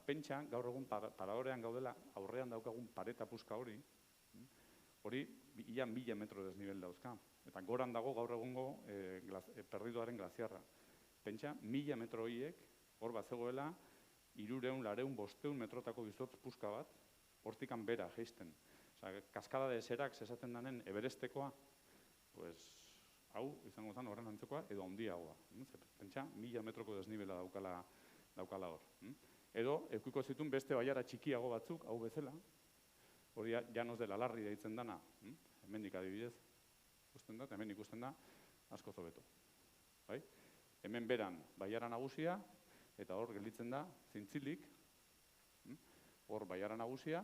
Pentsa, gaur egun paradorean gaudela, aurrean daukagun pareta puska hori, ia 1000 metro desnivel dauzka. Eta goran dago gaur egungo perdidoaren glaziarra. Pentsa, 1000 metro horiek, hor bat zegoela, 300, 400, 500 metrotako izotz puska bat, hortikan bera geisten. Kaskada de Serac esaten denen Everestekoa, Hau, izango zen horren antzekoa, edo handiagoa. Pentsa, 1000 metroko desnibela daukala hor. Edo, eukiko zituen beste baiara txikiago batzuk, hau bezala, hori Llanos de la Larri deitzen dana, hemendik adibidez, ikusten da, eta hemen ikusten da, asko zobeto. Bai? Hemen beran baiara nagusia, eta hor gelditzen da, zintzilik, hor baiara nagusia,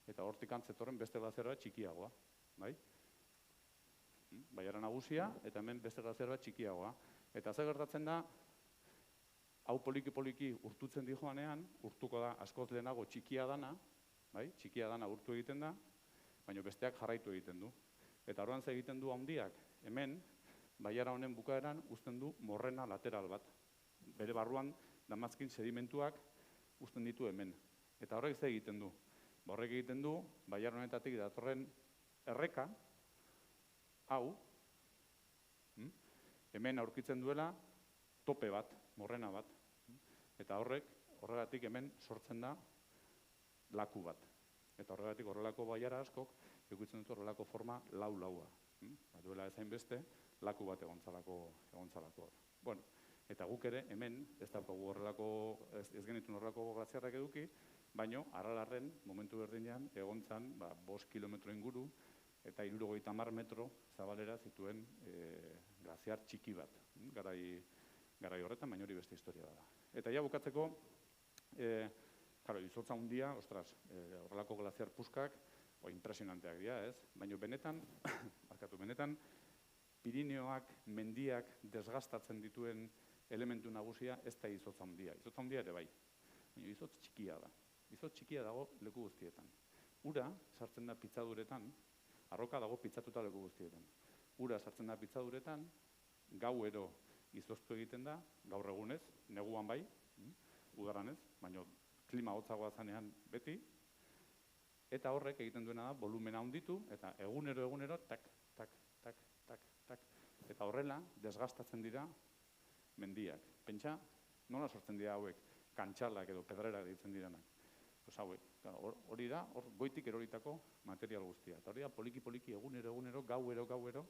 eta hortik antzetorren beste glazierra txikiagoa. Bai? Baiara nagusia, eta hemen beste glazierra txikiagoa. Eta ze gertatzen da, hau poliki-poliki urtutzen di joanean, urtuko da askoz lehenago txikia dana, bai? Txikia dana urtu egiten da, baina besteak jarraitu egiten du. Eta horren ze egiten du handiak, hemen, baiara honen bukaeran, uzten du morrena lateral bat. Bere barruan, damazkin sedimentuak uzten ditu hemen. Eta horrek ze egiten du? Horrek egiten du, baiara honetatik datorren erreka, hau, hemen aurkitzen duela tope bat, morrena bat. Eta horregatik hemen sortzen da laku bat. Eta horregatik horrelako baiara askok, eukitzen dut horrelako forma lau-laua. Duela ezain beste, laku bat egontzalako. Bueno, eta guk ere hemen, ez genitun horrelako glaziarrak eduki, baino, Aralarren, momentu berdinean, egontzan 5 kilometro inguru, eta 70 metro zabalera zituen glaziar txiki bat. Garai horretan, baina hori beste historia da. Eta ja bukatzeko, izotza handia, horrelako glaziar puskak, impresionanteak dira, ez? Baina benetan, Pirineoak, mendiak desgastatzen dituen elementu nagusia ez da izotza handia. Izotza handia ere bai, baina izotz txikia da. Izotz txikia dago leku guztietan. Ura sartzen da pitzaduretan, arroka dago pitzatuta leku guztietan. Ura sartzen da pitzaduretan, gauero izoztu egiten da, gaur egunez, neguan bai, udaran ez, baina klima hotzagoa zanean beti, eta horrek egiten duena da, volumena handitu, eta egunero, tak, eta horrela, desgastatzen dira mendiak. Pentsa, nola sortzen dira hauek, kantxalak edo pedrerak ditzen diranak. Hori da, goitik eroritako material guztia. Eta hori da, poliki-poliki, egunero, gauero,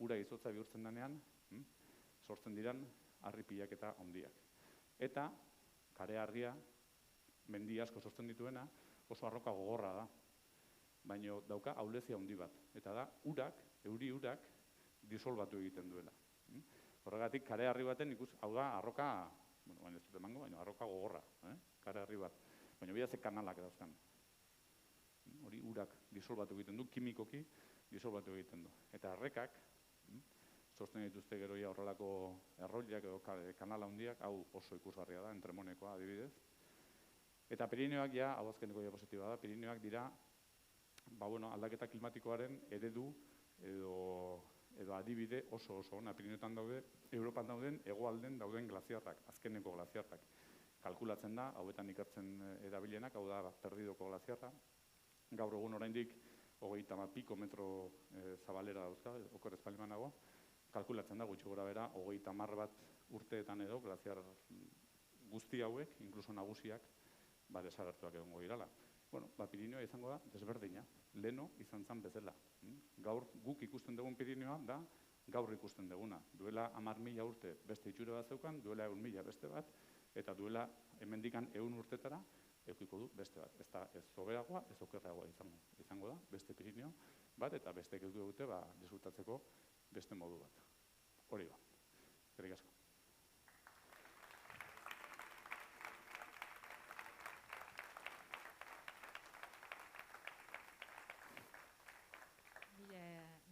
ura izotza bihurtzen denean, sortzen diran harripilak eta handiak. Eta, kare-harria, mendi asko sortzen dituena, oso arroka gogorra da. Baina dauka ahulezia handi bat. Eta da, euri urak, disolbatu egiten duela. Horregatik, kare-harri baten, hau da, arroka, baina ez dut emango, baina arroka gogorra, kare-harri bat. Baina bida ze kanalak dauzkan. Hori urak disolbatu egiten du, kimikoki disolbatu egiten du. Eta errekak, sortzen dituzte geroia horrelako erroilak edo kanala handiak, hau oso ikusgarria da, Entremonekoa adibidez. Eta Pirineoak ja, hau azkeneko diapositiba da, Pirineoak dira, aldaketa klimatikoaren eredu edo adibide oso ona. Pirineoetan daude, Europan dauden, hegoalden dauden glaziarrak, azkeneko glaziarrak. Kalkulatzen da, hauetan ikertzen erabilienak, hau da, Perdidoko glaziarra. Gaur egun oraindik 30 metro zabalera dauzka, oker espalmanago. Kalkulatzen da, gutxi gora bera, 30 bat urteetan edo, glaziar guzti hauek, inkluso nagusiak, desagertuak egongo dirala. Pirineoa izango da, desberdina. Leno izan zan bezala. Gaur guk ikusten dugun Pirineoa da, gaur ikusten duguna. Duela 10.000 urte beste itxura bat zeukan, duela 1.000 beste bat, eta duela hemendikan 100 urtetara, eukiko du beste bat. Ez da ez hobeagoa, ez okerragoa izango da, beste Pirineo bat, eta beste eukiko dute disfrutatzeko beste modu bat. Hori ba. Eskerrik asko.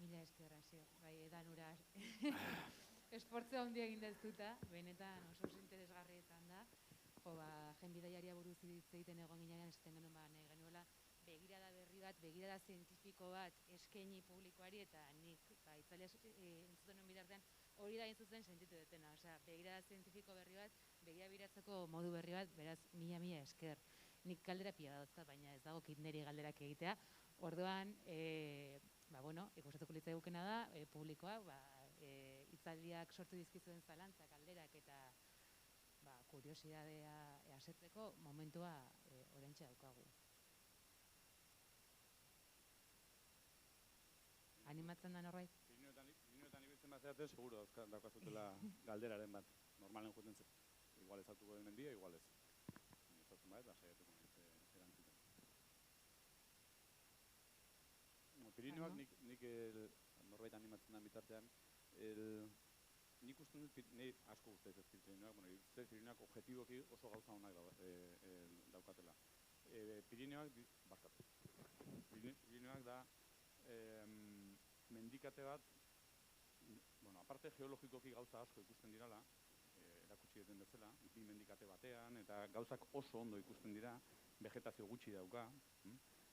Mila esker, Asio. Bai, edan ura esportze handia egin deztuta, benetan oso interesgarri izan da. Jenbidaiaria buruz hitz egiten egon ginean esaten genuen nahi genuela begirada berri bat, begirada zientifiko bat eskaini publikoari, eta nik itzalea entzuten nuen bitartean hori da zuzen sentitu dutena. Begirada zientifiko berri bat, begirabiratzeko modu berri bat, beraz, mila esker. Nik galdera pila dauzkat, baina ez dago niri galderak egitea. Orduan, ikustatuko litzai gukena da, publikoa, hitzaldiak sortu dizkizuen zalantzak, galderak eta kuriosidadea asetzeko momentua oraintxe daukagu. Animatzen da norbait? Pirineoetan bazeate, seguro daukazutela galderaren bat. Normalen juten igual ez hartuko den mendia, igual ez. Ezatzen bat, saiatuko naiz erantzuten. Pirinioak nik norbait animatzen den bitartean, nik uste dut, nahi asko guztaiz ez Pirinioak, Pirinioak objetiboki oso gauza honak daukatela. Pirinioak da mendikate bat, aparte geologikoki gauza asko ikusten dirala, erakutsi duten bezala, bi mendikate batean, eta gauzak oso ondo ikusten dira, vegetazio gutxi dauka,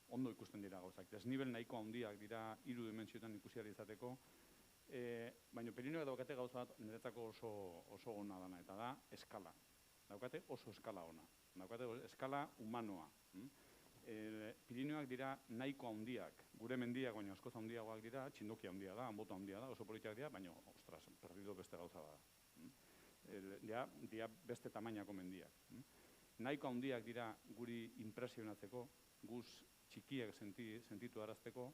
ondo ikusten dira gauzak. Desnibel nahiko handiak dira 3 dimentsioetan ikusiari izateko, baina Pirinioak daukate gauza bat niretzako oso ona dana, eta da eskala. Daukate oso eskala ona. Daukate eskala humanoa. Pirinioak dira nahiko handiak, gure mendiak baino askoz handiagoak dira, txindoki handia da, anboto handia da, oso politiak dira, baina, ostras, perdido beste gauza bada. Dia beste tamainako mendiak. Nahiko handiak dira guri impresionatzeko, guz txikiak sentitu arazteko,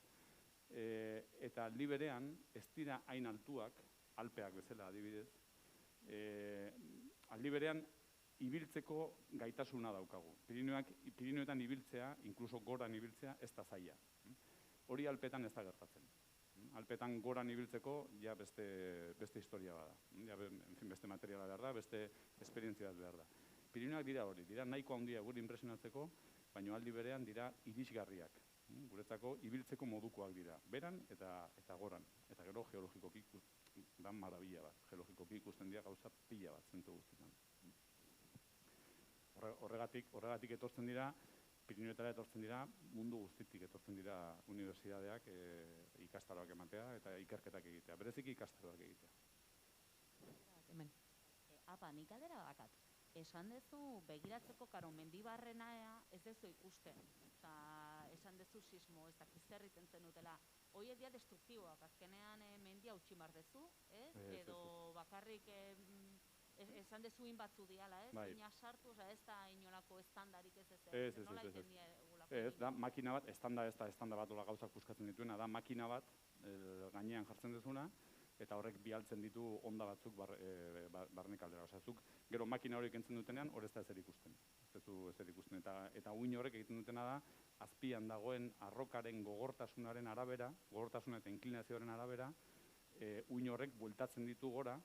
eta aldi berean ez dira hain altuak, Alpeak bezala adibidez, aldi berean ibiltzeko gaitasuna daukagu. Pirinioetan ibiltzea, inkluso goran ibiltzea, ez da zaila. Hori Alpetan ez da gertatzen. Alpetan goran ibiltzeko, ja beste historia bada. Beste materiala behar da, beste esperientzia behar da. Pirinioak dira hori, dira nahiko handia guri impresionatzeko, baina aldi berean dira irisgarriak. Guretzako ibiltzeko modukoak dira, beran eta goran. Eta gero geologikoki da marabila bat. Geologikoki ikusten dira gauza pila bat zentu guztietan. Horregatik etortzen dira, Pirinioetara etortzen dira, mundu guztitik etortzen dira unibertsitateak ikastaroak ematea eta ikerketak egitea. Bereziki ikastaroak egitea. Hemen. Apa, nik galdera bakat. Esan dezu begiratzeko karo mendibarrena ez dezu ikusten. Esan dezu sismo, ez dakiz zer egiten zenutela. Hoiek dira destruktiboak, azkenean mendia utzi bar dezu, ez? Edo bakarrik esan dezu batzu diala, ez? Ina sartu, ez da inolako estandarik ez ez. Nola egiten diagulako? Ez, da makina bat, estanda bat ola gauzak puskatzen dituena, da makina bat gainean jartzen dezuna, eta horrek bialtzen ditu onda batzuk barnek aldera. Osazuk, gero makina hori kentzen dutenean, hor ez da ezer ikusten. Ez du ezer ikusten. Eta uin horrek egiten dutena da, azpian dagoen arrokaren gogortasunaren arabera, gogortasun eta inklinazioaren arabera, uin horrek bueltatzen ditu gora,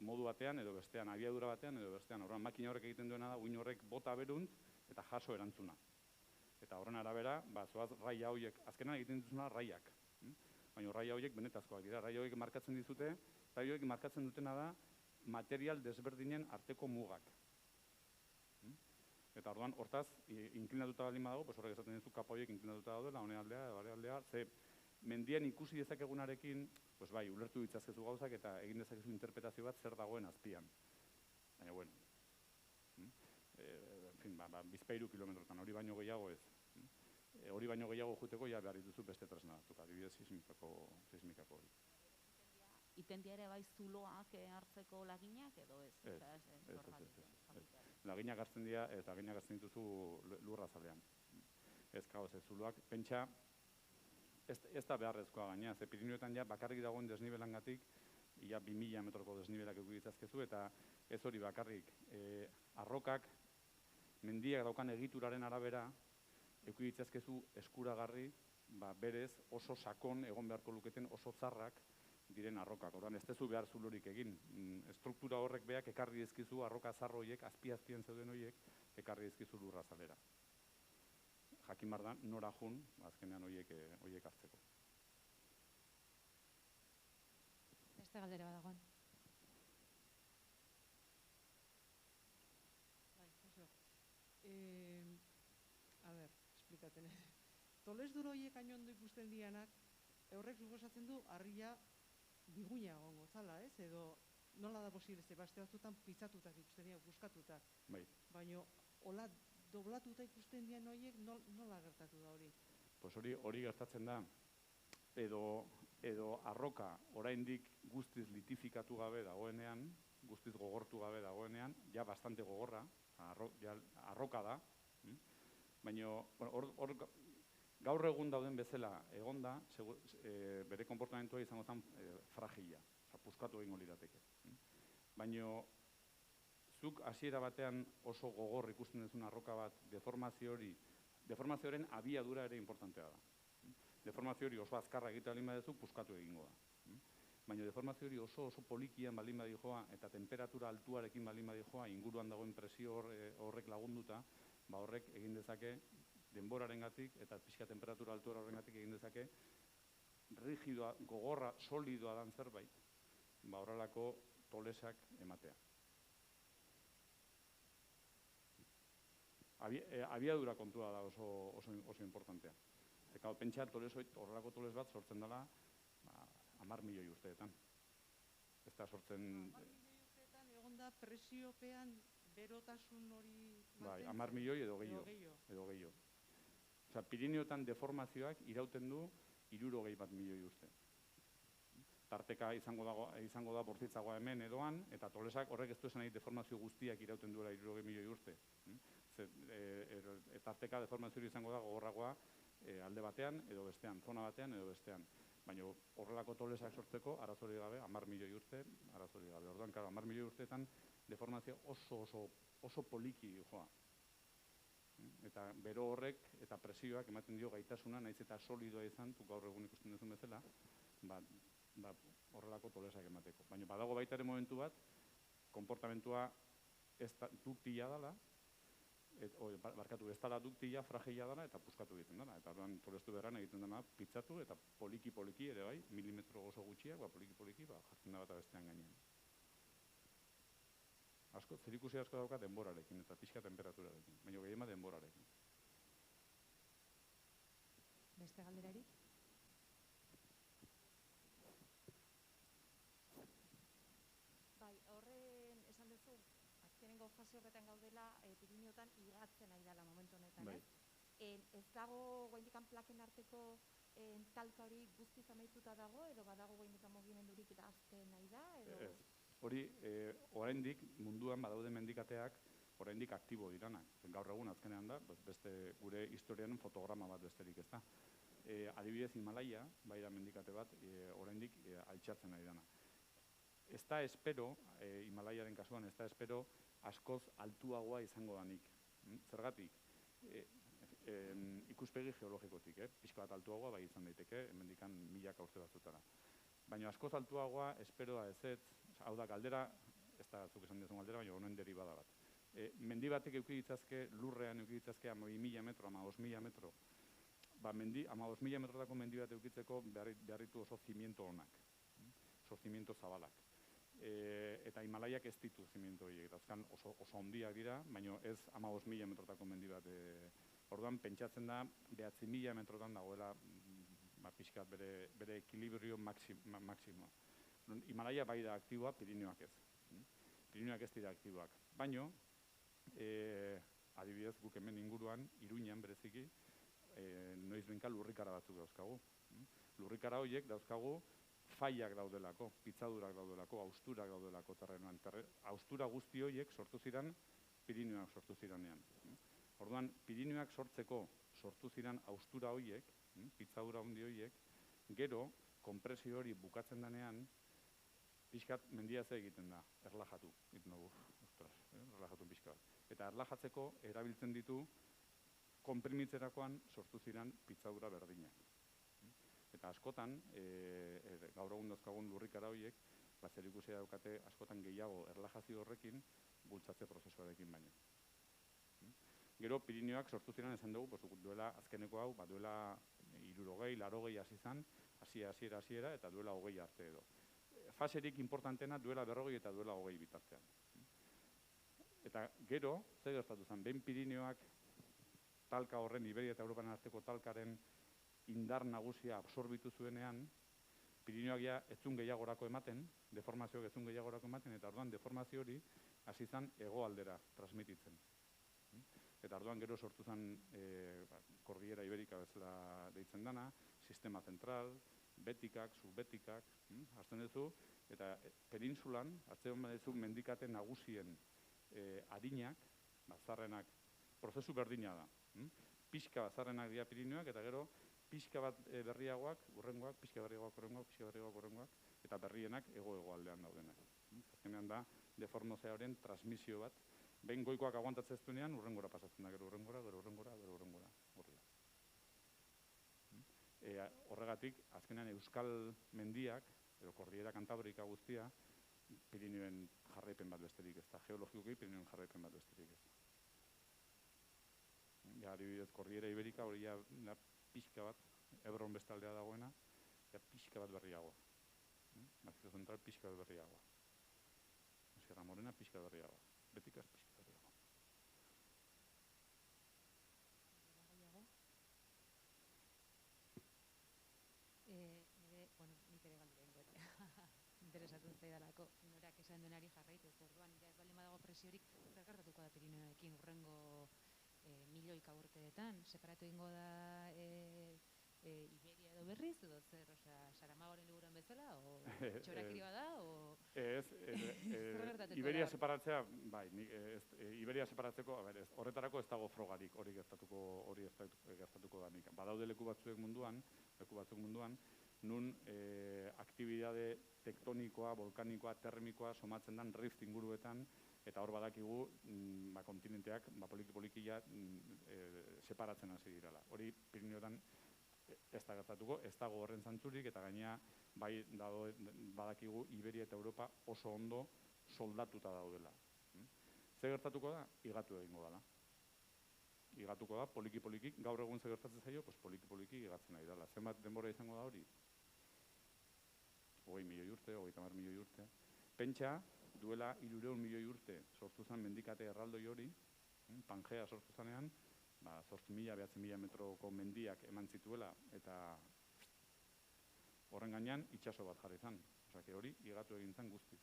modu batean edo bestean, abiadura batean edo bestean. Horren makina horrek egiten duena da, uin horrek bota beruntz eta jaso erantzuna. Eta horren arabera, zoaz raia horiek, azkenan egiten dituzuna raiak. Baina raia horiek benetazkoak dira, raia horiek markatzen dizute, raia horiek markatzen dutena da material desberdinen arteko mugak. Eta orduan, hortaz, inklinatuta baldin badago, horrek esaten dizu kapa horiek inklinatuta daudela, hone aldea, bare aldea, ze mendian ikusi dezakegunarekin, bai, ulertu ditzazkezu gauzak eta egin dezakezu interpretazio bat zer dagoen azpian. Baina, bueno, bizpahiru kilometrotan, hori baino gehiago ez. Hori baino gehiago juteko, ja behar dituzu beste tresna batzuk, adibidez sismikako hori. Iten ere bai zuloak hartzeko laginak edo ez? Laginak hartzen dira, eta laginak hartzen dituzu lurra zalean. Ez kaoz, ez zuloak, pentsa, ez da beharrezkoa gaina, ze Pirinioetan ja bakarrik dagoen desnibelangatik, ia 2000 metroko desnibelak eukiditzazkezu, eta ez hori bakarrik. Arrokak, mendiak daukan egituraren arabera, eukiditzazkezu eskuragarri, berez oso sakon egon beharko luketen oso zarrak diren arrokak. Orduan, ez dezu behar zulorik egin. Struktura horrek beak ekarri dizkizu arroka zarro horiek, azpi-azpien zeuden horiek, ekarri dizkizu lurra zalera. Jakin bar da, nora jun, azkenean horiek hartzeko. Beste galdera badagoen. A ber, esplikaten ez. Toles duro horiek ainondo ikusten dianak, horrek suposatzen du harria biguina gongo zala, ez? Edo nola da posible, ze baste batzutan pitzatutak ikusten dira, buskatutak. Bai. Baina, hola doblatuta ikusten dian horiek nola gertatu da hori? Hori gertatzen da, edo arroka oraindik guztiz litifikatu gabe dagoenean, guztiz gogortu gabe dagoenean, ja bastante gogorra, arroka da, baina gaur egun dauden bezala egonda, bere konportamentua izango zen fragila. puskatu egingo lirateke. Baina, zuk hasiera batean oso gogor ikusten duzun arroka bat, deformazioaren abiadura ere importantea da. Deformazio hori oso azkarra egitea balin baduzu, puskatu egingo da. Baina deformazio hori oso polikian balin badijoa eta temperatura altuarekin balin badijoa, inguruan dagoen presio horrek lagunduta, horrek egin dezake denborarengatik eta pixka temperatura altuara horrengatik egin dezake rigidoa, gogorra, solidoa dan zerbait, horrelako tolesak ematea. Abiadura kontua da oso importantea. Eta pentsa horrelako toles bat sortzen dela 10 milioi urteetan. Ez da sortzen... 10 milioi urteetan egon da presiopean berotasun hori mantentzen? 10 milioi edo gehiago. Osa, Pirineotan deformazioak irauten du 61 milioi urte. Tarteka izango da bortitzagoa hemen edoan, eta tolesak horrek ez du esan nahi deformazio guztiak irauten duela 60 milioi urte. Tarteka deformazio hori izango da gogorragoa alde batean edo bestean, zona batean edo bestean. Baina horrelako tolesak sortzeko arazorik gabe, 10 milioi urte, arazorik gabe. Orduan, 10 milioi urteetan deformazio oso poliki joa. Eta bero horrek eta presioak ematen dio gaitasuna, naiz eta solidoa izan, gaur egun ikusten duzun bezala, horrelako tolesak emateko. Baina badago baita ere momentu bat, konportamentua duktila dela, ez dela duktila, fragila dela, eta puskatu egiten dela. Eta orduan tolestu beharran egiten dena pitzatu, eta poliki ere bai, milimetro oso gutxiak, poliki jartzen da bat bestean gainean. Zerikusi asko dauka denborarekin eta pixka temperaturarekin, baina gehiema denborarekin. Beste galderarik? Bai, horren esan duzu, azkenengo fase horretan gaudela, Pirineotan igatzen ari dela momentu honetan, ez? Ez dago goindikan plaken arteko talka hori guztiz amaituta dago, edo badago goindikan mugimendurik eta azten nahi da, edo... Hori, oraindik munduan badaude mendikateak, oraindik aktibo diranak. Gaur egun azkenean da, beste gure historiaren fotograma bat besterik ez da. Adibidez, Himalaia, bai da mendikate bat, oraindik altxatzen ari dana. Ez da espero, Himalaiaren kasuan, ez da espero askoz altuagoa izango danik. Zergatik? Ikuspegi geologikotik, pixka bat altuagoa bai izan daiteke, hemendikan milaka urte batzutara. Baina askoz altuagoa, esperoa ez, hau da galdera, ez da zuk esan duzun galdera, baina honen deribada bat. Mendi batek euki ditzazke, lurrean euki ditzazke 12.000 metro, 15.000 metro. 15.000 metrotako mendi bat eukitzeko beharritu oso zimiento honak, oso zimiento zabalak. Eta Himalaiak ez ditu zimiento horiek, azkan oso handiak dira, baina ez 15.000 metrotako mendi bat. Orduan, pentsatzen da, 9.000 metrotan dagoela pixkat bere ekilibrio maksimoa. Himalaia bai da aktiboa, Pirineoak ez. Pirineoak ez dira aktiboak. Baina, adibidez, guk hemen inguruan, Iruñan bereziki, noiz benka lurrikara batzuk dauzkagu. Lurrikara horiek dauzkagu faiak daudelako, pitzadurak daudelako, hausturak daudelako terrenoan. Haustura guzti horiek sortu ziren, Pirineoak sortu ziranean. Orduan, Pirineoak sortu ziren haustura horiek, pitzadura handi horiek, gero, konpresio hori bukatzen denean, pixkat mendia ze egiten da, erlajatu, egiten dugu, erlajatu pixka bat. Eta erlajatzeko erabiltzen ditu, konprimitzerakoan sortu ziren pitzadura berdinak. Eta askotan, gaur egun dauzkagun lurrikara horiek, zerikusia daukate askotan gehiago erlajazio horrekin, bultzatze prozesuarekin baino. Gero, Pirineoak sortu ziren esan dugu, duela azkeneko hau, duela 60, 80 hasi zan, hasiera, eta duela 20 arte edo. Faserik importantena duela 40 eta duela 20 bitartean. Eta gero, zer gertatu zen, behin Pirineoak talka horren, Iberia eta Europan arteko talkaren indar nagusia absorbitu zuenean, Pirineoak ja ez zuen gehiagorako ematen, deformazioak ez zuen gehiagorako ematen, eta orduan deformazio hori hasi zen hegoaldera transmititzen. Eta orduan gero sortu zen Kordillera Iberika bezala deitzen dana, sistema zentral, betikak, subbetikak, hartzen duzu, eta penintsulan, hartzen duzu mendikate nagusien adinak, bazarrenak, prozesu berdina da. Pixka bazarrenak dira Pirineoak, eta gero pixka bat berriagoak, urrengoak, pixka berriagoak urrengoak, eta berrienak hego-hegoaldean daudenak. Azkenean da, deformazioaren transmisio bat, behin goikoak aguantatzen ez duenean, urrengora pasatzen da, gero urrengora, horrela. Horregatik, azkenean euskal mendiak, edo Kordillera Kantabrika guztia, Pirinioen jarraipen bat besterik ez da. Geologikoki Pirinioen jarraipen bat besterik ez da. Ja, adibidez, Kordillera Iberika hori ja pixka bat, Ebron bestaldea dagoena, ja pixka bat berriagoa. Macizo Zentral pixka bat berriagoa. Sierra Morena pixka bat berriagoa. Betikaz pixka bat berriagoa. Nik ere galdera ingoet. Interesatzen zaidalako norak esan denari jarraituz. Orduan, ja ez baldin badago presiorik, zer gertatuko da Pirinioekin urrengo milioika urteetan? Separatu egingo da Iberia edo berriz, edo zer, Saramagoren liburuan bezala, o txorakiri bada, o... Iberia separatzea, bai, Iberia separatzeko, horretarako ez dago frogarik, hori gertatuko da nik. Badaude leku batzuk munduan, nun aktibidade tektonikoa, volkanikoa, termikoa somatzen den rift inguruetan, eta hor badakigu kontinenteak poliki-poliki separatzen hasi dirala. Hori Pirinioetan ez da gertatuko, ez dago horren zantzurik, eta gainea bai badakigu Iberia eta Europa oso ondo soldatuta daudela. Ze gertatuko da? Igatu egingo dela. Igatuko da, poliki-poliki, gaur egun ze gertatzen zaio, poliki-poliki igatzen ari dela. Zenbat denbora izango da hori? 20 milioi urte, 30 milioi urte. Pentsa, duela 300 milioi urte sortu zen mendikate erraldoi hori, Pangea sortu zanean, 8.000-9.000 metroko mendiak eman zituela, eta horren gainean itxaso bat jarri zen. Osea, hori igatu egin zen guztiz.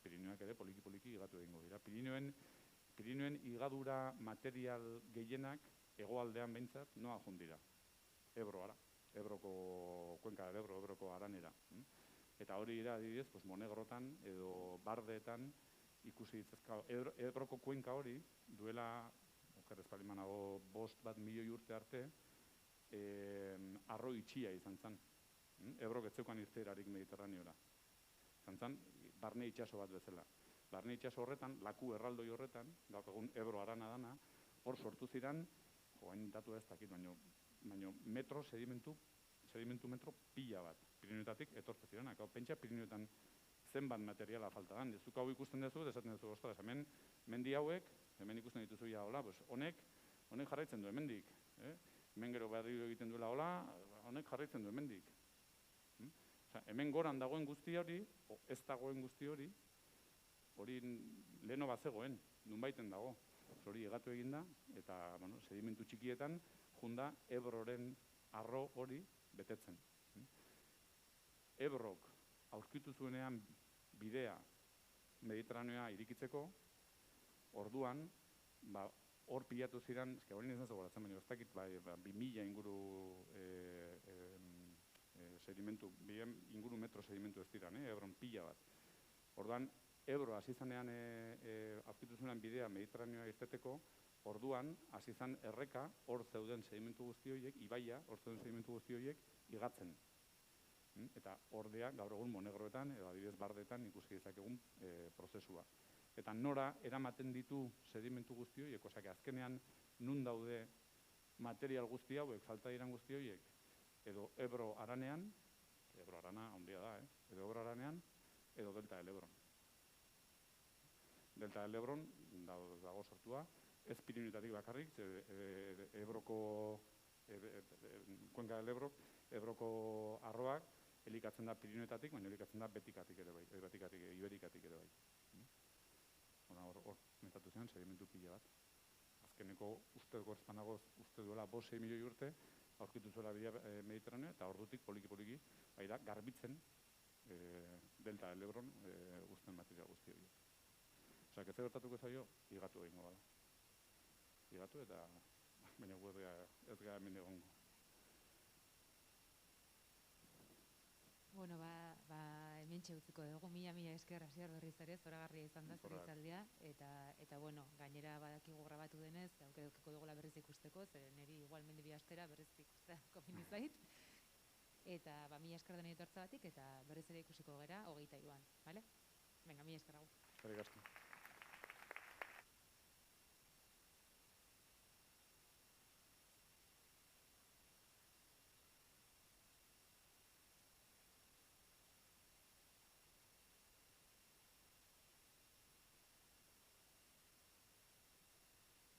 Pirinioak ere poliki-poliki igatu egingo dira. Pirinioen igadura material gehienak hegoaldean behintzat noa joan dira. Ebroara, Kuenka del Ebro, Ebroko haranera. Eta hori dira, adibidez, Monegrotan edo Bardeetan ikusi ditzazka. Ebroko kuenka hori duela, okerrez palimanago, 5 milioi urte arte, arro itxia izan zen. Ebrok ez zeukan irteerarik Mediterraneora. Izan zen, barne itxaso bat bezala. Barne itxaso horretan, laku erraldoi horretan, gaur egun Ebro harana dana, hor sortu ziren, joain datu ez dakit, baino metro, sedimentu metro pila bat. Pirinioetatik etortze ziren, pentsa Pirinioetan zenbat materiala falta dan. Zuk hau ikusten duzu, esaten duzu, ostras, hemen mendi hauek, hemen ikusten dituzu ja, hola, honek jarraitzen du hemendik. Hemen gero berriro egiten duela, hola, honek jarraitzen du hemendik. Hemen goran dagoen guzti hori, ez dagoen guzti hori, hori leheno bat zegoen, nunbaiten dago. Hori egatu eginda, eta sedimentu txikietan, junda Ebroren arro hori betetzen. Ebrok aurkitu zuenean bidea Mediterraneoa irikitzeko, orduan, hor pilatu ziren, hori nintzen zagoratzen, baina ez dakit, 2000 inguru sedimentu, inguru metro sedimentu ez diran, Ebron pila bat. Orduan, Ebro hasi zanean aurkitu zuenean bidea Mediterraneoa irteteko, orduan, hasi zan erreka, hor zeuden sedimentu guzti horiek, ibaia, hor zeuden sedimentu guzti horiek, igatzen. Eta ordea, gaur egun Monegroetan, edo adibidez Bardeetan, ikusi dezakegun prozesua. Eta nora eramaten ditu sedimentu guzti horiek, osake azkenean, nun daude material guzti hauek, falta diran guzti horiek, edo Ebro haranean, Ebro harana handia da, edo Ebro haranean, edo Delta del Ebron. Delta del Ebron dago sortua, ez Pirinioetatik bakarrik, Ebroko, Kuenka del Ebro, Ebroko arroak, elikatzen da Pirinioetatik, baina elikatzen da Betikatik ere bai, Iberikatik ere bai. Hor metatu zen, sedimentu pila bat. Azkeneko uste duela 5-6 milioi urte, aurkitu zuela bidea Mediterraneo, eta ordutik poliki-poliki, baina garbitzen Delta del Ebron guztien material guzti horiek. Osa, ez gertatuko zaio, igatu egingo bada. Igatu eta, baina gu ez gara hemen egongo. Bueno, hemen txeutziko dugu, mila esker Asier berriz ere, zoragarria izan da zure hitzaldia, eta bueno, gainera badakigu grabatu denez, aukera edukiko dugula berriz ikusteko, zer niri igual mendi bi astera berriz ikustea komeni zait. eta ba, mila esker denei etortzeagatik, eta berriz ere ikusiko gera 23an, bale? Venga, mila esker agur. Eskerrik asko.